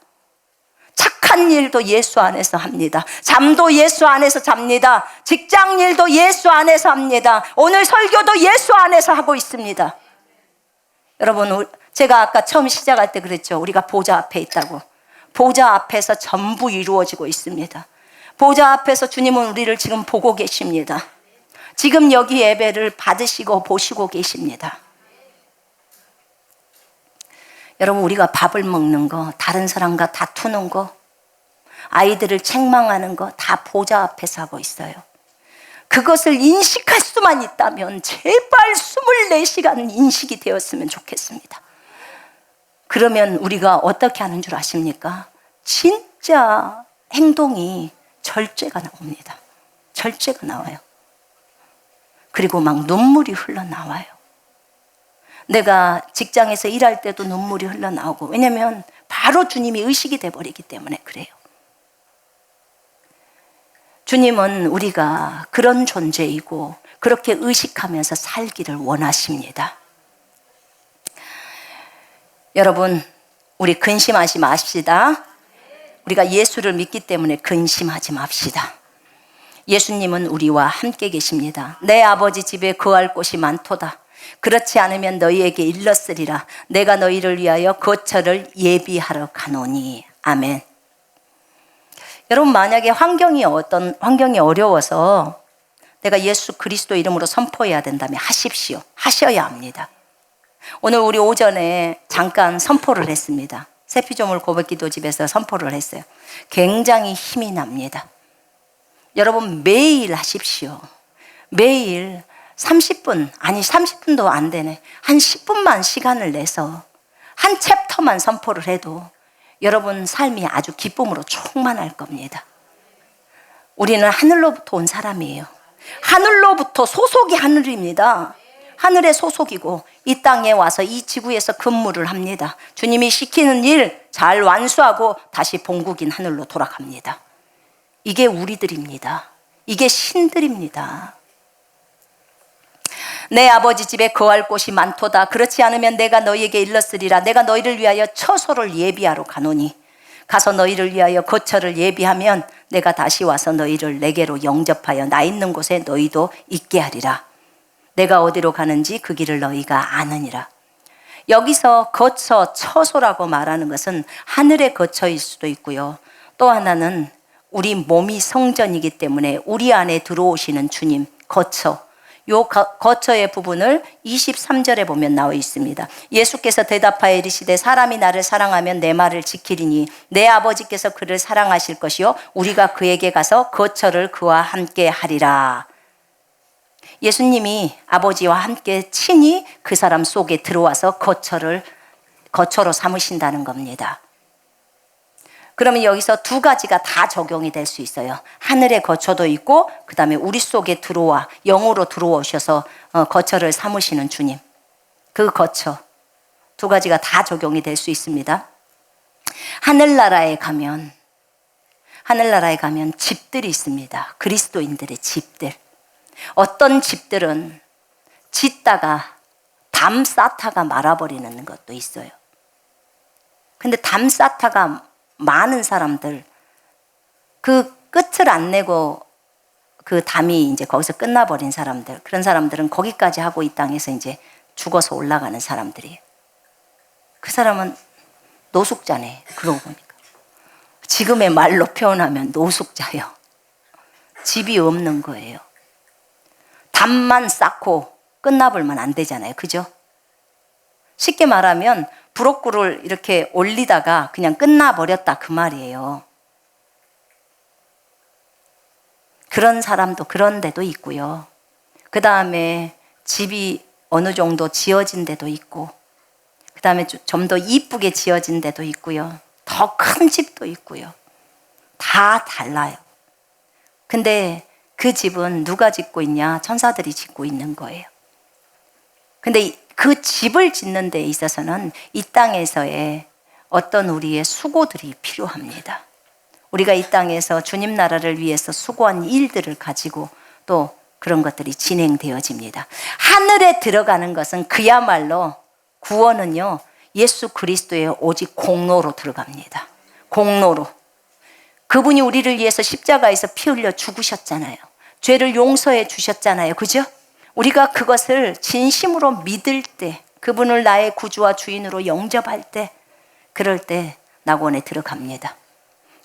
착한 일도 예수 안에서 합니다. 잠도 예수 안에서 잡니다. 직장 일도 예수 안에서 합니다. 오늘 설교도 예수 안에서 하고 있습니다. 여러분, 제가 아까 처음 시작할 때 그랬죠. 우리가 보좌 앞에 있다고. 보좌 앞에서 전부 이루어지고 있습니다. 보좌 앞에서 주님은 우리를 지금 보고 계십니다. 지금 여기 예배를 받으시고 보시고 계십니다. 여러분, 우리가 밥을 먹는 거, 다른 사람과 다투는 거, 아이들을 책망하는 거 다 보좌 앞에서 하고 있어요. 그것을 인식할 수만 있다면 제발 24시간 인식이 되었으면 좋겠습니다. 그러면 우리가 어떻게 하는 줄 아십니까? 진짜 행동이 절제가 나옵니다. 절제가 나와요. 그리고 막 눈물이 흘러나와요. 내가 직장에서 일할 때도 눈물이 흘러나오고, 왜냐하면 바로 주님이 의식이 돼버리기 때문에 그래요. 주님은 우리가 그런 존재이고 그렇게 의식하면서 살기를 원하십니다. 여러분, 우리 근심하지 맙시다. 우리가 예수를 믿기 때문에 근심하지 맙시다. 예수님은 우리와 함께 계십니다. 내 아버지 집에 거할 곳이 많도다. 그렇지 않으면 너희에게 일렀으리라. 내가 너희를 위하여 거처를 예비하러 가노니. 아멘. 여러분, 만약에 환경이 어려워서 내가 예수 그리스도 이름으로 선포해야 된다면 하십시오. 하셔야 합니다. 오늘 우리 오전에 잠깐 선포를 했습니다. 새피조물 고백기도집에서 선포를 했어요. 굉장히 힘이 납니다. 여러분, 매일 하십시오. 매일 30분, 아니 30분도 안 되네. 한 10분만 시간을 내서 한 챕터만 선포를 해도 여러분 삶이 아주 기쁨으로 충만할 겁니다. 우리는 하늘로부터 온 사람이에요. 하늘로부터 소속이 하늘입니다. 하늘의 소속이고 이 땅에 와서 이 지구에서 근무를 합니다. 주님이 시키는 일 잘 완수하고 다시 본국인 하늘로 돌아갑니다. 이게 우리들입니다. 이게 신들입니다. 내 아버지 집에 거할 곳이 많도다. 그렇지 않으면 내가 너희에게 일렀으리라. 내가 너희를 위하여 처소를 예비하러 가노니. 가서 너희를 위하여 거처를 예비하면 내가 다시 와서 너희를 내게로 영접하여 나 있는 곳에 너희도 있게 하리라. 내가 어디로 가는지 그 길을 너희가 아느니라. 여기서 거처, 처소라고 말하는 것은 하늘의 거처일 수도 있고요. 또 하나는 우리 몸이 성전이기 때문에 우리 안에 들어오시는 주님, 거처. 요 거처의 부분을 23절에 보면 나와 있습니다. 예수께서 대답하여 이르시되 사람이 나를 사랑하면 내 말을 지키리니 내 아버지께서 그를 사랑하실 것이요 우리가 그에게 가서 거처를 그와 함께 하리라. 예수님이 아버지와 함께 친히 그 사람 속에 들어와서 거처로 삼으신다는 겁니다. 그러면 여기서 두 가지가 다 적용이 될 수 있어요. 하늘의 거처도 있고 그 다음에 우리 속에 들어와 영으로 들어오셔서 거처를 삼으시는 주님. 그 거처 두 가지가 다 적용이 될 수 있습니다. 하늘나라에 가면 집들이 있습니다. 그리스도인들의 집들. 어떤 집들은 짓다가 담 쌓다가 말아버리는 것도 있어요. 근데 담 쌓다가 많은 사람들, 그 끝을 안 내고 그 담이 이제 거기서 끝나버린 사람들, 그런 사람들은 거기까지 하고 이 땅에서 이제 죽어서 올라가는 사람들이에요. 그 사람은 노숙자네, 그러고 보니까. 지금의 말로 표현하면 노숙자예요. 집이 없는 거예요. 담만 쌓고 끝나버리면 안 되잖아요. 그죠? 쉽게 말하면 부록구를 이렇게 올리다가 그냥 끝나버렸다 그 말이에요. 그런 사람도 그런 데도 있고요. 그 다음에 집이 어느 정도 지어진 데도 있고 그 다음에 좀 더 이쁘게 지어진 데도 있고요. 더 큰 집도 있고요. 다 달라요. 근데 그 집은 누가 짓고 있냐? 천사들이 짓고 있는 거예요. 근데 그 집을 짓는 데 있어서는 이 땅에서의 어떤 우리의 수고들이 필요합니다. 우리가 이 땅에서 주님 나라를 위해서 수고한 일들을 가지고 또 그런 것들이 진행되어집니다. 하늘에 들어가는 것은 그야말로 구원은요, 예수 그리스도의 오직 공로로 들어갑니다. 공로로. 그분이 우리를 위해서 십자가에서 피 흘려 죽으셨잖아요. 죄를 용서해 주셨잖아요. 그죠? 우리가 그것을 진심으로 믿을 때, 그분을 나의 구주와 주인으로 영접할 때, 그럴 때 낙원에 들어갑니다.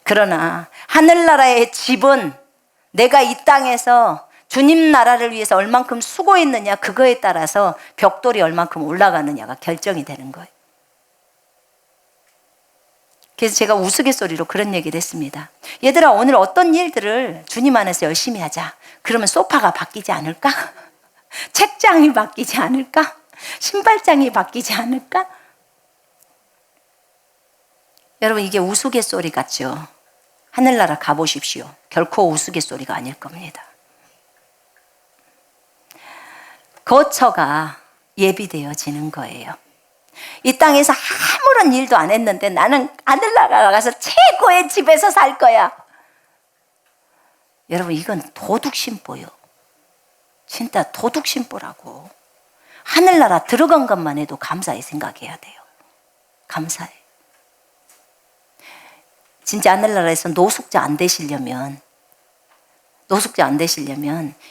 그러나 하늘나라의 집은 내가 이 땅에서 주님 나라를 위해서 얼만큼 수고했느냐, 그거에 따라서 벽돌이 얼만큼 올라가느냐가 결정이 되는 거예요. 그래서 제가 우스갯소리로 그런 얘기를 했습니다. 얘들아, 오늘 어떤 일들을 주님 안에서 열심히 하자. 그러면 소파가 바뀌지 않을까? 책장이 바뀌지 않을까? 신발장이 바뀌지 않을까? 여러분, 이게 우스갯소리 같죠? 하늘나라 가보십시오. 결코 우스갯소리가 아닐 겁니다. 거처가 예비되어지는 거예요. 이 땅에서 아무런 일도 안 했는데 나는 하늘나라 가서 최고의 집에서 살 거야. 여러분, 이건 도둑심보요. 진짜 도둑심보라고. 하늘나라 들어간 것만 해도 감사히 생각해야 돼요. 감사해. 진짜 하늘나라에서 노숙자 안 되시려면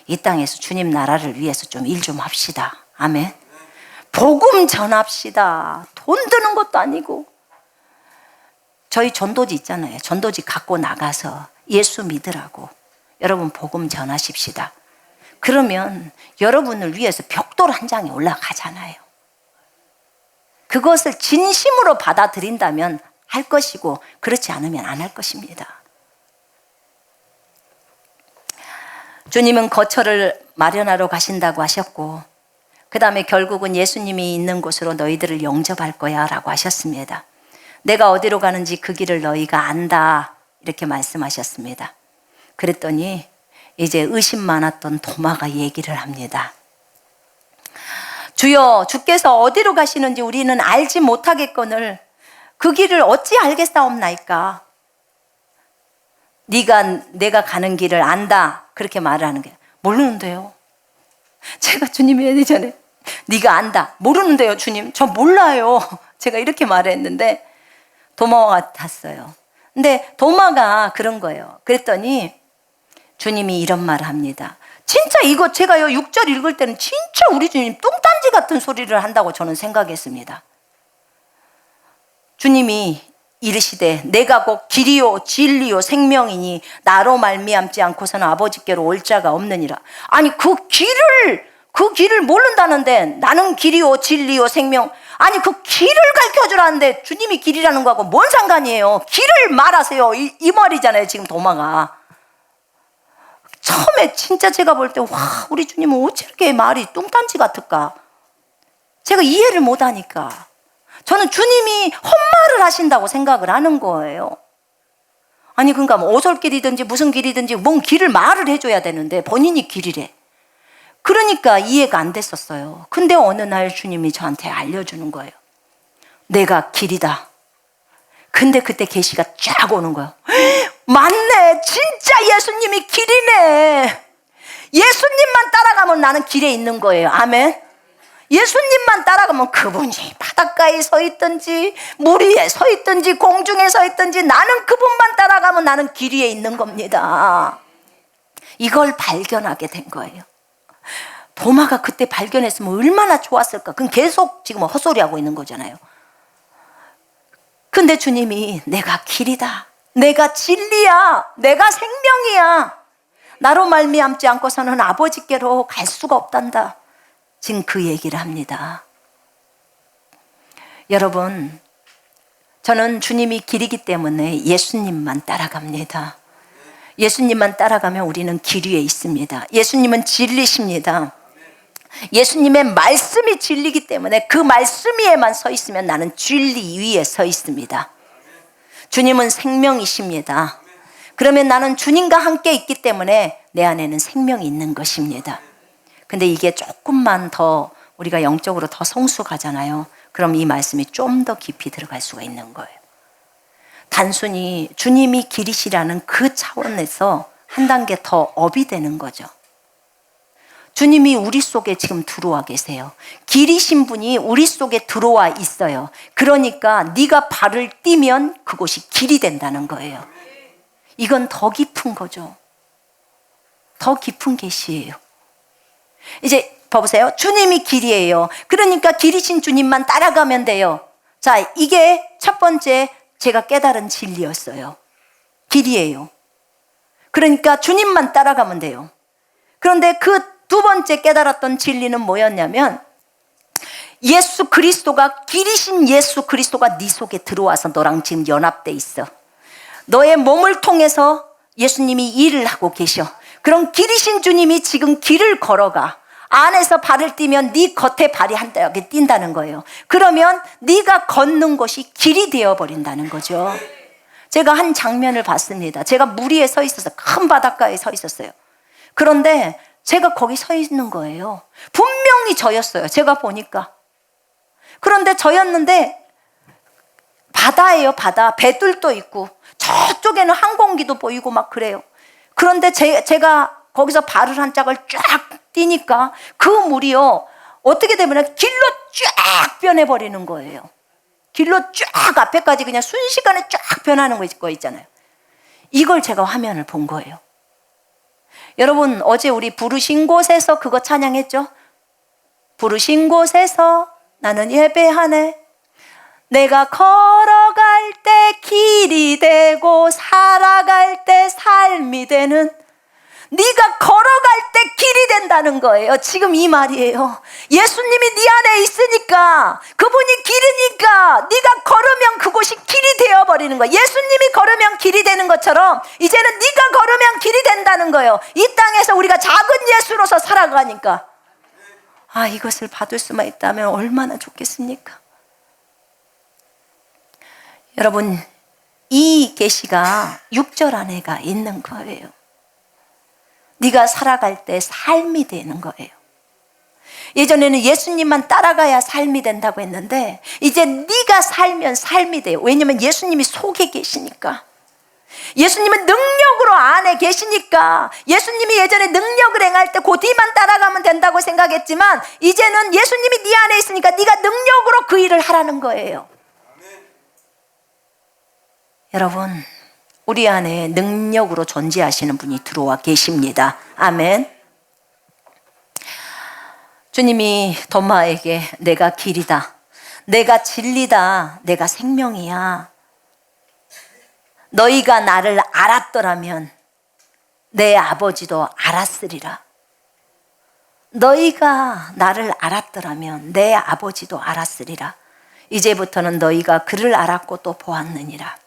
이 땅에서 주님 나라를 위해서 좀 일 좀 합시다. 아멘. 복음 전합시다. 돈 드는 것도 아니고. 저희 전도지 있잖아요. 전도지 갖고 나가서 예수 믿으라고. 여러분, 복음 전하십시다. 그러면 여러분을 위해서 벽돌 한 장이 올라가잖아요. 그것을 진심으로 받아들인다면 할 것이고, 그렇지 않으면 안 할 것입니다. 주님은 거처를 마련하러 가신다고 하셨고, 그 다음에 결국은 예수님이 있는 곳으로 너희들을 영접할 거야 라고 하셨습니다. 내가 어디로 가는지 그 길을 너희가 안다, 이렇게 말씀하셨습니다. 그랬더니 이제 의심 많았던 도마가 얘기를 합니다. 주여, 주께서 어디로 가시는지 우리는 알지 못하겠거늘 그 길을 어찌 알겠사옵나이까? 내가 가는 길을 안다, 그렇게 말을 하는 게. 모르는데요. 제가 주님이 예기 전에 네가 안다. 모르는데요, 주님. 저 몰라요. 제가 이렇게 말했는데 도마와 같았어요. 근데 도마가 그런 거예요. 그랬더니 주님이 이런 말을 합니다. 진짜 이거 제가요 6절 읽을 때는 진짜 우리 주님 뚱딴지 같은 소리를 한다고 저는 생각했습니다. 주님이 이르시되 내가 곧 길이요 진리요 생명이니 나로 말미암지 않고서는 아버지께로 올 자가 없느니라. 아니 그 길을 모른다는데 나는 길이요 진리요 생명, 아니 그 길을 가르쳐주라는데 주님이 길이라는 거하고 뭔 상관이에요? 길을 말하세요, 이 말이잖아요. 지금 도마가 처음에 진짜 제가 볼 때 와, 우리 주님은 어찌 이렇게 말이 뚱딴지 같을까? 제가 이해를 못하니까 저는 주님이 헛말을 하신다고 생각을 하는 거예요. 아니 그러니까 뭐 오솔길이든지 무슨 길이든지 뭔 길을 말을 해줘야 되는데 본인이 길이래. 그러니까 이해가 안 됐었어요. 근데 어느 날 주님이 저한테 알려주는 거예요. 내가 길이다. 근데 그때 계시가 쫙 오는 거예요. 맞네, 진짜 예수님이 길이네. 예수님만 따라가면 나는 길에 있는 거예요. 아멘. 예수님만 따라가면 그분이 바닷가에 서 있든지 물 위에 서 있든지 공중에 서 있든지 나는 그분만 따라가면 나는 길 위에 있는 겁니다. 이걸 발견하게 된 거예요. 도마가 그때 발견했으면 얼마나 좋았을까. 그럼 계속 지금 헛소리하고 있는 거잖아요. 근데 주님이 내가 길이다, 내가 진리야, 내가 생명이야, 나로 말미암지 않고서는 아버지께로 갈 수가 없단다, 지금 그 얘기를 합니다. 여러분, 저는 주님이 길이기 때문에 예수님만 따라갑니다. 예수님만 따라가면 우리는 길 위에 있습니다. 예수님은 진리십니다. 예수님의 말씀이 진리기 때문에 그 말씀 위에만 서 있으면 나는 진리 위에 서 있습니다. 주님은 생명이십니다. 그러면 나는 주님과 함께 있기 때문에 내 안에는 생명이 있는 것입니다. 근데 이게 조금만 더 우리가 영적으로 더 성숙하잖아요. 그럼 이 말씀이 좀 더 깊이 들어갈 수가 있는 거예요. 단순히 주님이 길이시라는 그 차원에서 한 단계 더 업이 되는 거죠. 주님이 우리 속에 지금 들어와 계세요. 길이신 분이 우리 속에 들어와 있어요. 그러니까 네가 발을 띄면 그곳이 길이 된다는 거예요. 이건 더 깊은 거죠. 더 깊은 계시예요. 이제 봐보세요. 주님이 길이에요. 그러니까 길이신 주님만 따라가면 돼요. 자, 이게 첫 번째 제가 깨달은 진리였어요. 길이에요. 그러니까 주님만 따라가면 돼요. 그런데 그 두 번째 깨달았던 진리는 뭐였냐면 예수 그리스도가 길이신 예수 그리스도가 네 속에 들어와서 너랑 지금 연합돼 있어. 너의 몸을 통해서 예수님이 일을 하고 계셔. 그럼 길이신 주님이 지금 길을 걸어가. 안에서 발을 띄면 네 겉에 발이 한 짝에 띈다는 거예요. 그러면 네가 걷는 곳이 길이 되어버린다는 거죠. 제가 한 장면을 봤습니다. 제가 물 위에 서 있어서 큰 바닷가에 서 있었어요. 그런데 제가 거기 서 있는 거예요. 분명히 저였어요. 제가 보니까. 그런데 저였는데 바다예요. 바다. 배들도 있고 저쪽에는 항공기도 보이고 막 그래요. 그런데 제가 거기서 발을 한 짝을 쫙 뛰니까 그 물이요 어떻게 되면 길로 쫙 변해버리는 거예요. 길로 쫙 앞에까지 그냥 순식간에 쫙 변하는 거 있잖아요. 이걸 제가 화면을 본 거예요. 여러분 어제 우리 부르신 곳에서 그거 찬양했죠? 부르신 곳에서 나는 예배하네. 내가 걸어갈 때 길이 되고 살아갈 때 삶이 되는, 네가 걸어갈 때 길이 된다는 거예요. 지금 이 말이에요. 예수님이 네 안에 있으니까, 그분이 길이니까 네가 걸으면 그곳이 길이 되어버리는 거예요. 예수님이 걸으면 길이 되는 것처럼 이제는 네가 걸으면 길이 된다는 거예요. 이 땅에서 우리가 작은 예수로서 살아가니까 이것을 받을 수만 있다면 얼마나 좋겠습니까? 여러분 이 계시가 6절 안에가 있는 거예요. 네가 살아갈 때 삶이 되는 거예요. 예전에는 예수님만 따라가야 삶이 된다고 했는데 이제 네가 살면 삶이 돼요. 왜냐하면 예수님이 속에 계시니까. 예수님은 능력으로 안에 계시니까. 예수님이 예전에 능력을 행할 때 그 뒤만 따라가면 된다고 생각했지만 이제는 예수님이 네 안에 있으니까 네가 능력으로 그 일을 하라는 거예요. 여러분 우리 안에 능력으로 존재하시는 분이 들어와 계십니다. 아멘. 주님이 도마에게 내가 길이다, 내가 진리다, 내가 생명이야. 너희가 나를 알았더라면 내 아버지도 알았으리라. 너희가 나를 알았더라면 내 아버지도 알았으리라. 이제부터는 너희가 그를 알았고 또 보았느니라.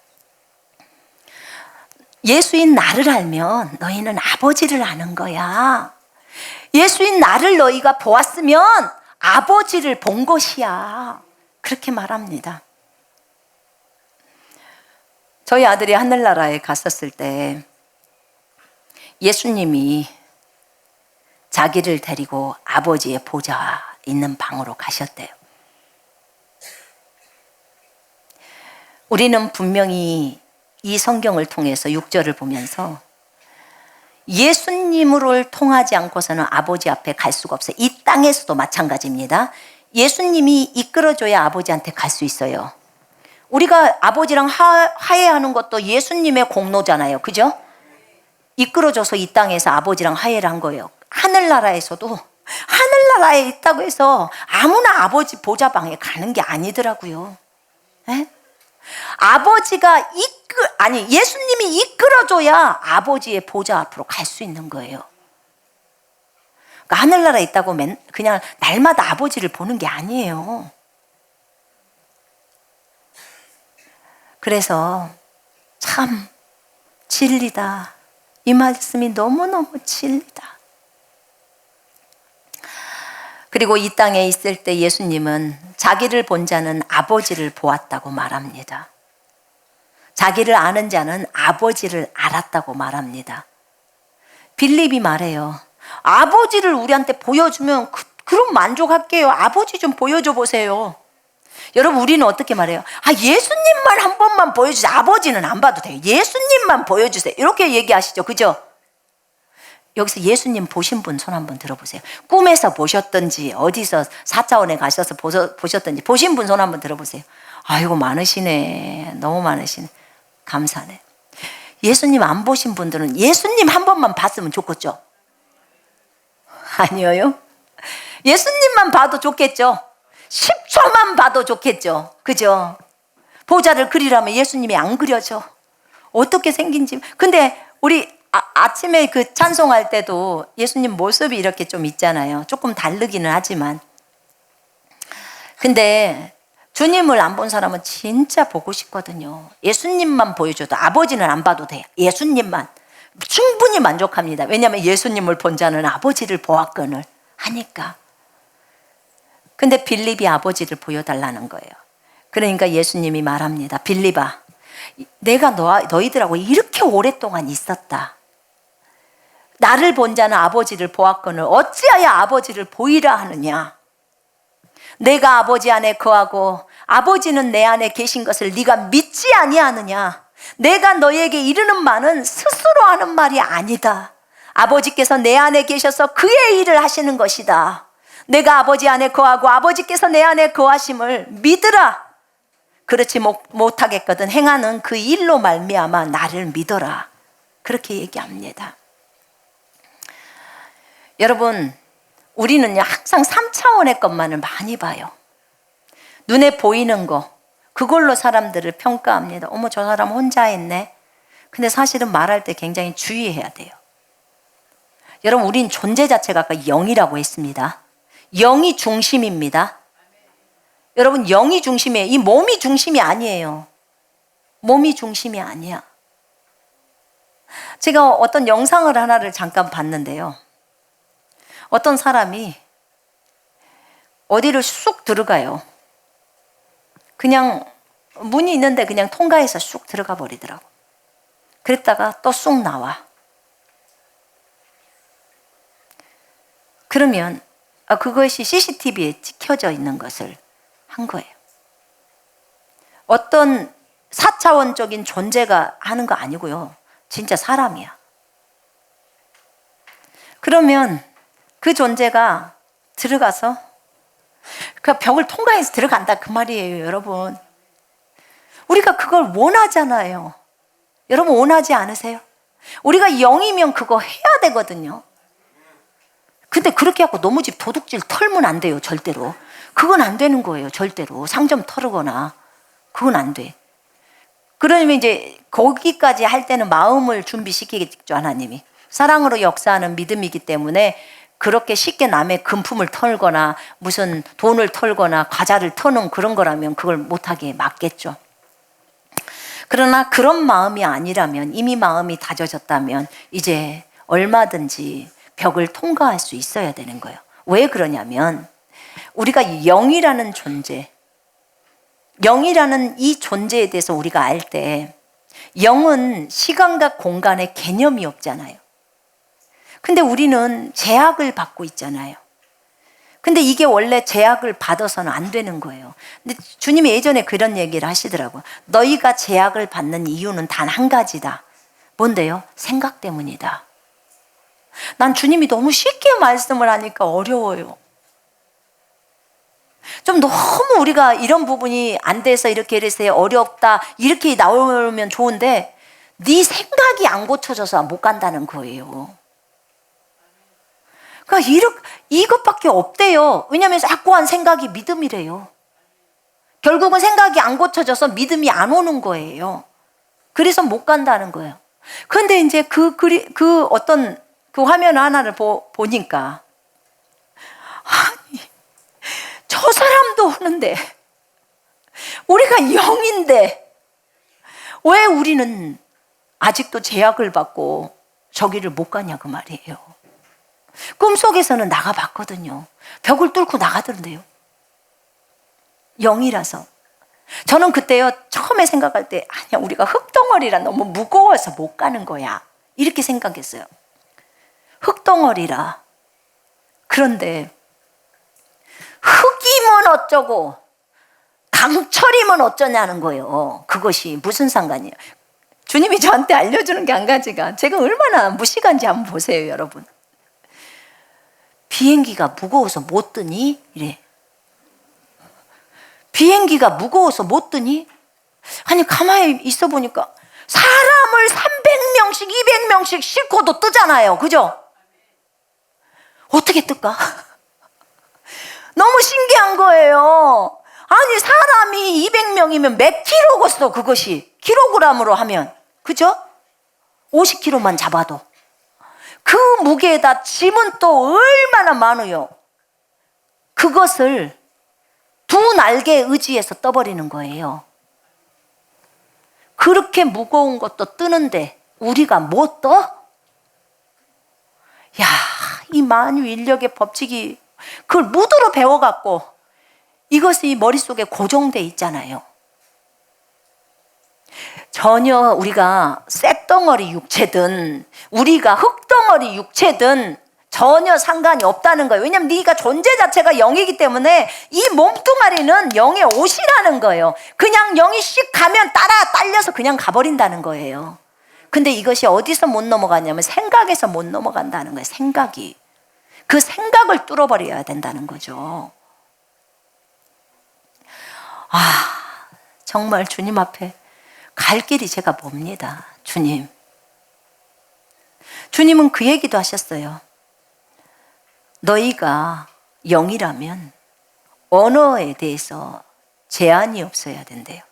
예수인 나를 알면 너희는 아버지를 아는 거야. 예수인 나를 너희가 보았으면 아버지를 본 것이야. 그렇게 말합니다. 저희 아들이 하늘나라에 갔었을 때 예수님이 자기를 데리고 아버지의 보좌 있는 방으로 가셨대요. 우리는 분명히 이 성경을 통해서 6절을 보면서 예수님을 통하지 않고서는 아버지 앞에 갈 수가 없어요. 이 땅에서도 마찬가지입니다. 예수님이 이끌어줘야 아버지한테 갈 수 있어요. 우리가 아버지랑 화해하는 것도 예수님의 공로잖아요. 그죠? 이끌어줘서 이 땅에서 아버지랑 화해를 한 거예요. 하늘나라에서도 하늘나라에 있다고 해서 아무나 아버지 보좌방에 가는 게 아니더라고요. 에? 아버지가 예수님이 이끌어줘야 아버지의 보좌 앞으로 갈 수 있는 거예요. 그러니까 하늘나라에 있다고 그냥 날마다 아버지를 보는 게 아니에요. 그래서 참 진리다. 이 말씀이 너무너무 진리다. 그리고 이 땅에 있을 때 예수님은 자기를 본 자는 아버지를 보았다고 말합니다. 자기를 아는 자는 아버지를 알았다고 말합니다. 빌립이 말해요. 아버지를 우리한테 보여주면 그럼 만족할게요. 아버지 좀 보여줘 보세요. 여러분, 우리는 어떻게 말해요? 아, 예수님만 한 번만 보여주세요. 아버지는 안 봐도 돼요. 예수님만 보여주세요. 이렇게 얘기하시죠. 그죠? 여기서 예수님 보신 분 손 한번 들어보세요. 꿈에서 보셨던지 어디서 4차원에 가셔서 보셨던지 보신 분 손 한번 들어보세요. 아이고, 많으시네. 너무 많으시네. 감사하네. 예수님 안 보신 분들은 예수님 한 번만 봤으면 좋겠죠? 아니에요? 예수님만 봐도 좋겠죠? 10초만 봐도 좋겠죠? 그죠? 보좌를 그리라면 예수님이 안 그려져. 어떻게 생긴지. 근데 우리 아침에 그 찬송할 때도 예수님 모습이 이렇게 좀 있잖아요. 조금 다르기는 하지만. 근데 주님을 안 본 사람은 진짜 보고 싶거든요. 예수님만 보여줘도, 아버지는 안 봐도 돼요. 예수님만. 충분히 만족합니다. 왜냐하면 예수님을 본 자는 아버지를 보았거늘 하니까. 근데 빌립이 아버지를 보여달라는 거예요. 그러니까 예수님이 말합니다. 빌립아, 내가 너희들하고 이렇게 오랫동안 있었다. 나를 본 자는 아버지를 보았거늘 어찌하여 아버지를 보이라 하느냐. 내가 아버지 안에 거하고 아버지는 내 안에 계신 것을 네가 믿지 아니하느냐. 내가 너에게 이르는 말은 스스로 하는 말이 아니다. 아버지께서 내 안에 계셔서 그의 일을 하시는 것이다. 내가 아버지 안에 거하고 아버지께서 내 안에 거하심을 믿으라. 그렇지 못하겠거든 행하는 그 일로 말미암아 나를 믿어라. 그렇게 얘기합니다. 여러분, 우리는요 항상 3차원의 것만을 많이 봐요. 눈에 보이는 거, 그걸로 사람들을 평가합니다. 어머, 저 사람 혼자 있네. 근데 사실은 말할 때 굉장히 주의해야 돼요. 여러분, 우린 존재 자체가 아까 영이라고 했습니다. 영이 중심입니다. 여러분, 영이 중심이에요. 이 몸이 중심이 아니에요. 몸이 중심이 아니야. 제가 어떤 영상을 하나를 잠깐 봤는데요. 어떤 사람이 어디를 쑥 들어가요. 그냥 문이 있는데 그냥 통과해서 쑥 들어가 버리더라고. 그랬다가 또 쑥 나와. 그러면 그것이 CCTV에 찍혀져 있는 것을 한 거예요. 어떤 4차원적인 존재가 하는 거 아니고요. 진짜 사람이야. 그러면 그 존재가 들어가서 그 벽을 통과해서 들어간다 그 말이에요. 여러분, 우리가 그걸 원하잖아요. 여러분, 원하지 않으세요? 우리가 영이면 그거 해야 되거든요. 근데 그렇게 하고 너무 집 도둑질 털면 안 돼요. 절대로. 그건 안 되는 거예요. 절대로. 상점 털거나 그건 안 돼. 그러면 이제 거기까지 할 때는 마음을 준비시키겠죠. 하나님이 사랑으로 역사하는 믿음이기 때문에 그렇게 쉽게 남의 금품을 털거나 무슨 돈을 털거나 과자를 터는 그런 거라면 그걸 못하게 막겠죠. 그러나 그런 마음이 아니라면, 이미 마음이 다져졌다면 이제 얼마든지 벽을 통과할 수 있어야 되는 거예요. 왜 그러냐면 우리가 영이라는 존재, 영이라는 이 존재에 대해서 우리가 알 때, 영은 시간과 공간의 개념이 없잖아요. 근데 우리는 제약을 받고 있잖아요. 근데 이게 원래 제약을 받아서는 안 되는 거예요. 근데 주님이 예전에 그런 얘기를 하시더라고요. 너희가 제약을 받는 이유는 단 한 가지다. 뭔데요? 생각 때문이다. 난 주님이 너무 쉽게 말씀을 하니까 어려워요. 좀 너무 우리가 이런 부분이 안 돼서 이렇게 이래서 어렵다 이렇게 나오면 좋은데 네 생각이 안 고쳐져서 못 간다는 거예요. 그러니까 이것밖에 없대요. 왜냐하면 자꾸 한 생각이 믿음이래요. 결국은 생각이 안 고쳐져서 믿음이 안 오는 거예요. 그래서 못 간다는 거예요. 그런데 이제 어떤 그 화면 하나를 보니까 아니, 저 사람도 오는데 우리가 영인데 왜 우리는 아직도 제약을 받고 저기를 못 가냐 그 말이에요. 꿈속에서는 나가봤거든요. 벽을 뚫고 나가던데요. 영이라서. 저는 그때요 처음에 생각할 때 아니야, 우리가 흙덩어리라 너무 무거워서 못 가는 거야 이렇게 생각했어요. 흙덩어리라. 그런데 흙이면 어쩌고 강철이면 어쩌냐는 거예요. 그것이 무슨 상관이에요? 주님이 저한테 알려주는 게 한 가지가, 제가 얼마나 무식한지 한번 보세요, 여러분. 비행기가 무거워서 못 뜨니? 이래. 비행기가 무거워서 못 뜨니? 아니, 가만히 있어 보니까 사람을 300명씩 200명씩 싣고도 뜨잖아요. 그죠? 어떻게 뜰까? 너무 신기한 거예요. 아니, 사람이 200명이면 몇 킬로겠어, 그것이. 킬로그램으로 하면. 그죠? 50킬로만 잡아도. 그 무게에다 짐은 또 얼마나 많아요. 그것을 두 날개에 의지해서 떠버리는 거예요. 그렇게 무거운 것도 뜨는데 우리가 못 떠? 야, 이 만유 인력의 법칙이, 그걸 무드로 배워갖고 이것이 머릿속에 고정돼 있잖아요. 전혀 우리가 쇳덩어리 육체든 우리가 흙덩어리 육체든 전혀 상관이 없다는 거예요. 왜냐하면 네가 존재 자체가 영이기 때문에 이 몸뚱아리는 영의 옷이라는 거예요. 그냥 영이 씩 가면 딸려서 그냥 가버린다는 거예요. 근데 이것이 어디서 못 넘어가냐면 생각에서 못 넘어간다는 거예요. 생각이. 그 생각을 뚫어버려야 된다는 거죠. 정말 주님 앞에 갈 길이 제가 멉니다. 주님은 그 얘기도 하셨어요. 너희가 영이라면 언어에 대해서 제한이 없어야 된대요.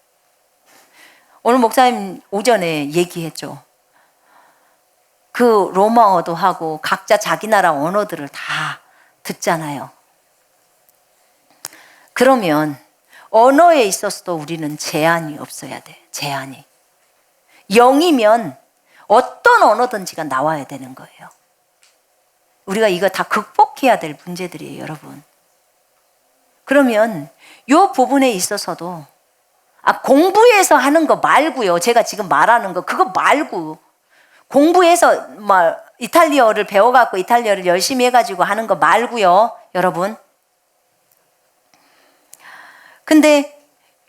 오늘 목사님 오전에 얘기했죠. 그 로마어도 하고 각자 자기 나라 언어들을 다 듣잖아요. 그러면 언어에 있어서도 우리는 제한이 없어야 돼. 제한이. 영이면 어떤 언어든지가 나와야 되는 거예요. 우리가 이거 다 극복해야 될 문제들이에요, 여러분. 그러면 이 부분에 있어서도 공부해서 하는 거 말고요. 제가 지금 말하는 거 그거 말고 공부해서 이탈리아어를 배워갖고 이탈리아어를 열심히 해가지고 하는 거 말고요, 여러분. 근데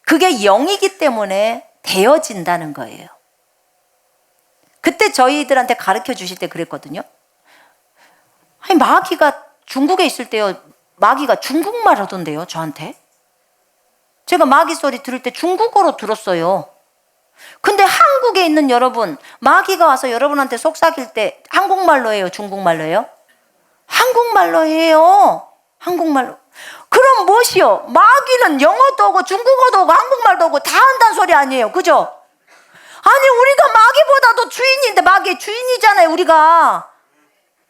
그게 영이기 때문에 되어진다는 거예요. 그때 저희들한테 가르쳐 주실 때 그랬거든요. 아니, 마귀가 중국에 있을 때요, 마귀가 중국말 하던데요, 저한테. 제가 마귀 소리 들을 때 중국어로 들었어요. 근데 한국에 있는 여러분, 마귀가 와서 여러분한테 속삭일 때 한국말로 해요, 중국말로 해요? 한국말로 해요. 한국말로. 그럼 무엇이요? 마귀는 영어도 오고 중국어도 오고 한국말도 오고 다 한다는 소리 아니에요, 그죠? 아니, 우리가 마귀보다도 주인인데, 마귀의 주인이잖아요, 우리가.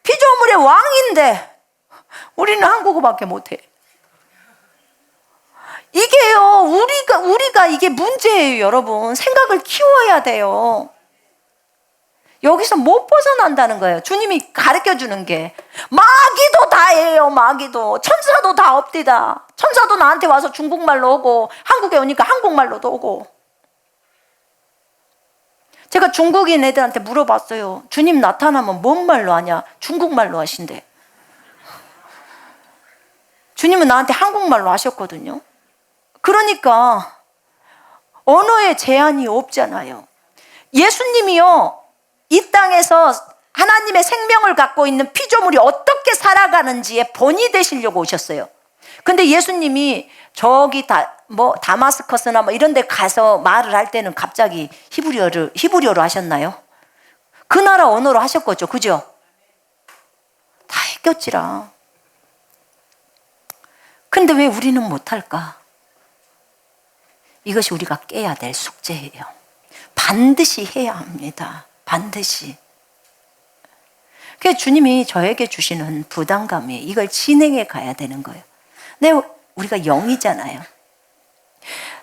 피조물의 왕인데 우리는 한국어밖에 못해. 이게요, 우리가 이게 문제예요, 여러분. 생각을 키워야 돼요. 여기서 못 벗어난다는 거예요. 주님이 가르쳐 주는 게. 마귀도 다 해요, 마귀도. 천사도 다 업디다. 천사도 나한테 와서 중국말로 오고 한국에 오니까 한국말로도 오고. 제가 중국인 애들한테 물어봤어요. 주님 나타나면 뭔 말로 하냐? 중국말로 하신대. 주님은 나한테 한국말로 하셨거든요. 그러니까 언어에 제한이 없잖아요. 예수님이요, 이 땅에서 하나님의 생명을 갖고 있는 피조물이 어떻게 살아가는지에 본이 되시려고 오셨어요. 근데 예수님이 저기 다마스커스나 이런 데 가서 말을 할 때는 갑자기 히브리어로 하셨나요? 그 나라 언어로 하셨겠죠, 그죠? 다 했겠지라. 근데 왜 우리는 못할까? 이것이 우리가 깨야 될 숙제예요. 반드시 해야 합니다. 반드시. 그래서 주님이 저에게 주시는 부담감이 이걸 진행해 가야 되는 거예요. 네, 우리가 영이잖아요.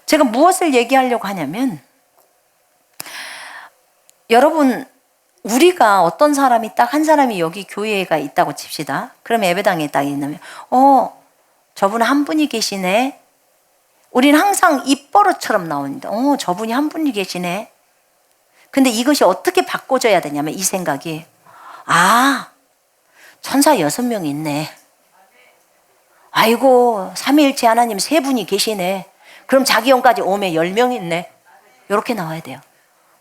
제가 무엇을 얘기하려고 하냐면, 여러분, 우리가 어떤 사람이 딱 한 사람이 여기 교회가 있다고 칩시다. 그러면 예배당에 딱 있냐면, 저분 한 분이 계시네. 우리는 항상 입버릇처럼 나옵니다. 저분이 한 분이 계시네. 근데 이것이 어떻게 바꿔져야 되냐면, 이 생각이, 천사 6명 있네. 아이고, 삼위일체 하나님 3분이 계시네. 그럼 자기 형까지 오면 10명이 있네. 이렇게 나와야 돼요.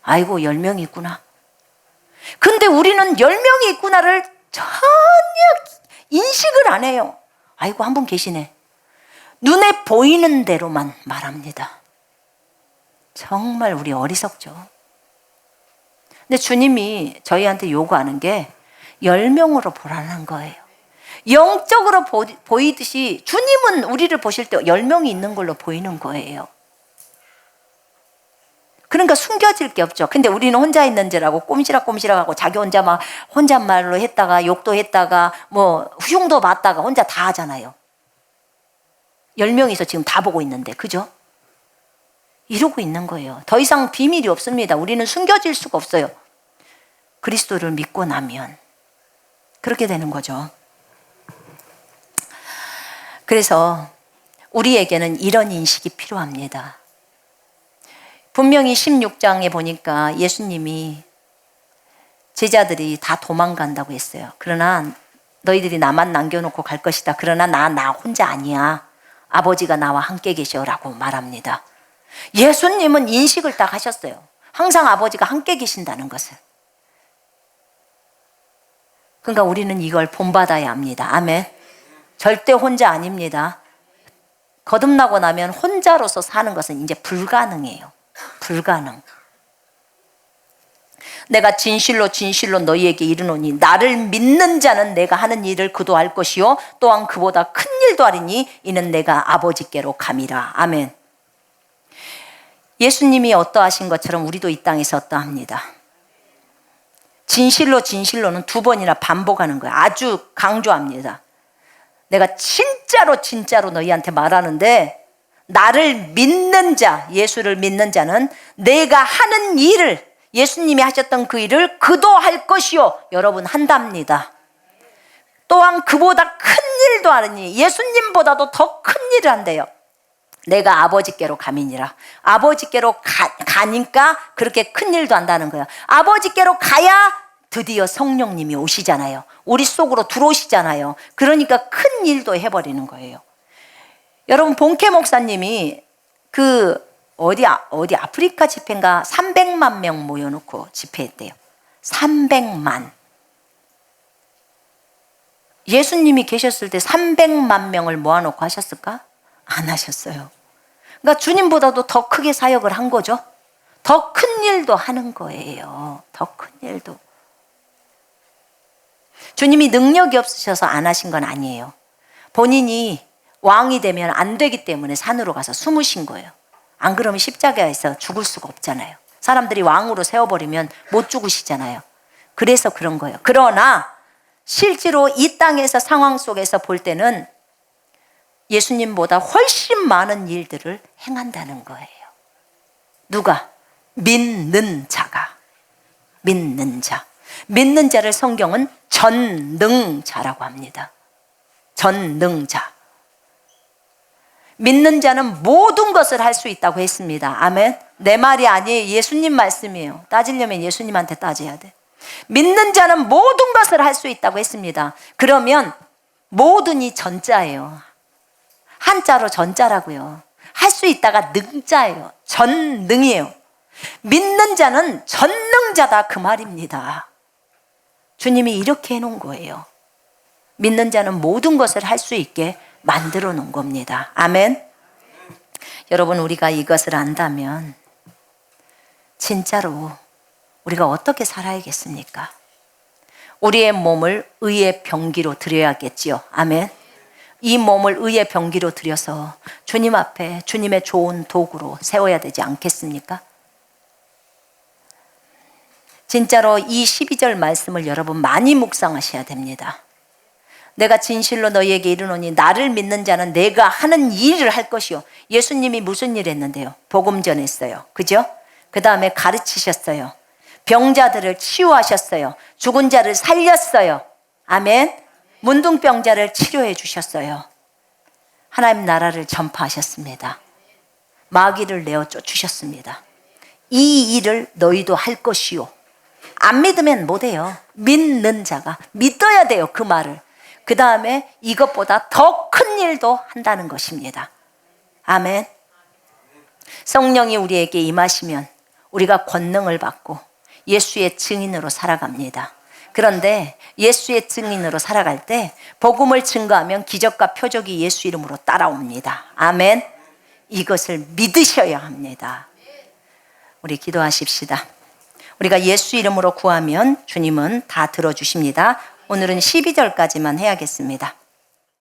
아이고 10명이 있구나. 근데 우리는 10명이 있구나를 전혀 인식을 안 해요. 아이고 한 분 계시네. 눈에 보이는 대로만 말합니다. 정말 우리 어리석죠. 근데 주님이 저희한테 요구하는 게 10명으로 보라는 거예요. 영적으로 보이듯이 주님은 우리를 보실 때 10명이 있는 걸로 보이는 거예요. 그러니까 숨겨질 게 없죠. 근데 우리는 혼자 있는 줄 알고 꼼시락꼼시락하고 자기 혼자 막 혼잣말로 했다가 욕도 했다가 뭐 흉도 봤다가 혼자 다 하잖아요. 10명이서 지금 다 보고 있는데, 그죠? 이러고 있는 거예요. 더 이상 비밀이 없습니다. 우리는 숨겨질 수가 없어요. 그리스도를 믿고 나면 그렇게 되는 거죠. 그래서 우리에게는 이런 인식이 필요합니다. 분명히 16장에 보니까 예수님이 제자들이 다 도망간다고 했어요. 그러나 너희들이 나만 남겨놓고 갈 것이다. 그러나 나 혼자 아니야. 아버지가 나와 함께 계셔라고 말합니다. 예수님은 인식을 딱 하셨어요. 항상 아버지가 함께 계신다는 것을. 그러니까 우리는 이걸 본받아야 합니다. 아멘. 절대 혼자 아닙니다. 거듭나고 나면 혼자로서 사는 것은 이제 불가능해요. 불가능. 내가 진실로 진실로 너희에게 이르노니 나를 믿는 자는 내가 하는 일을 그도 할 것이요 또한 그보다 큰 일도 하리니 이는 내가 아버지께로 감이라. 아멘. 예수님이 어떠하신 것처럼 우리도 이 땅에서 어떠합니다. 진실로 진실로는 2번이나 반복하는 거예요. 아주 강조합니다. 내가 진짜로 너희한테 말하는데 나를 믿는 자, 예수를 믿는 자는 내가 하는 일을, 예수님이 하셨던 그 일을 그도 할 것이요 여러분 한답니다. 또한 그보다 큰 일도 하느니 예수님보다도 더 큰 일을 한대요. 내가 아버지께로 가미니라. 아버지께로 가니까 그렇게 큰 일도 한다는 거예요. 아버지께로 가야 드디어 성령님이 오시잖아요. 우리 속으로 들어오시잖아요. 그러니까 큰 일도 해버리는 거예요. 여러분 본캐 목사님이 어디 아프리카 집회인가 300만 명 모여놓고 집회했대요. 300만. 예수님이 계셨을 때 300만 명을 모아놓고 하셨을까? 안 하셨어요. 그러니까 주님보다도 더 크게 사역을 한 거죠. 더 큰 일도 하는 거예요. 더 큰 일도. 주님이 능력이 없으셔서 안 하신 건 아니에요. 본인이 왕이 되면 안 되기 때문에 산으로 가서 숨으신 거예요. 안 그러면 십자가에서 죽을 수가 없잖아요. 사람들이 왕으로 세워버리면 못 죽으시잖아요. 그래서 그런 거예요. 그러나 실제로 이 땅에서 상황 속에서 볼 때는 예수님보다 훨씬 많은 일들을 행한다는 거예요. 누가? 믿는 자가. 믿는 자. 믿는 자를 성경은 전능자라고 합니다. 전능자. 믿는 자는 모든 것을 할 수 있다고 했습니다. 아멘. 내 말이 아니에요. 예수님 말씀이에요. 따지려면 예수님한테 따져야 돼. 믿는 자는 모든 것을 할 수 있다고 했습니다. 그러면 모든이 전자예요. 한자로 전자라고요. 할 수 있다가 능자예요. 전능이에요. 믿는 자는 전능자다 그 말입니다. 주님이 이렇게 해놓은 거예요. 믿는 자는 모든 것을 할 수 있게 만들어 놓은 겁니다. 아멘. 여러분 우리가 이것을 안다면 진짜로 우리가 어떻게 살아야겠습니까? 우리의 몸을 의의 병기로 드려야겠지요. 아멘. 이 몸을 의의 병기로 드려서 주님 앞에 주님의 좋은 도구로 세워야 되지 않겠습니까? 진짜로 이 12절 말씀을 여러분 많이 묵상하셔야 됩니다. 내가 진실로 너희에게 이르노니 나를 믿는 자는 내가 하는 일을 할 것이요. 예수님이 무슨 일 했는데요? 복음 전했어요. 그죠? 그 다음에 가르치셨어요. 병자들을 치유하셨어요. 죽은 자를 살렸어요. 아멘. 문둥병자를 치료해 주셨어요. 하나님 나라를 전파하셨습니다. 마귀를 내어 쫓으셨습니다. 이 일을 너희도 할 것이요. 안 믿으면 못해요. 믿는 자가 믿어야 돼요. 그 말을. 그 다음에 이것보다 더 큰 일도 한다는 것입니다. 아멘. 성령이 우리에게 임하시면 우리가 권능을 받고 예수의 증인으로 살아갑니다. 그런데 예수의 증인으로 살아갈 때 복음을 증거하면 기적과 표적이 예수 이름으로 따라옵니다. 아멘. 이것을 믿으셔야 합니다. 우리 기도하십시다. 우리가 예수 이름으로 구하면 주님은 다 들어주십니다. 오늘은 12절까지만 해야겠습니다.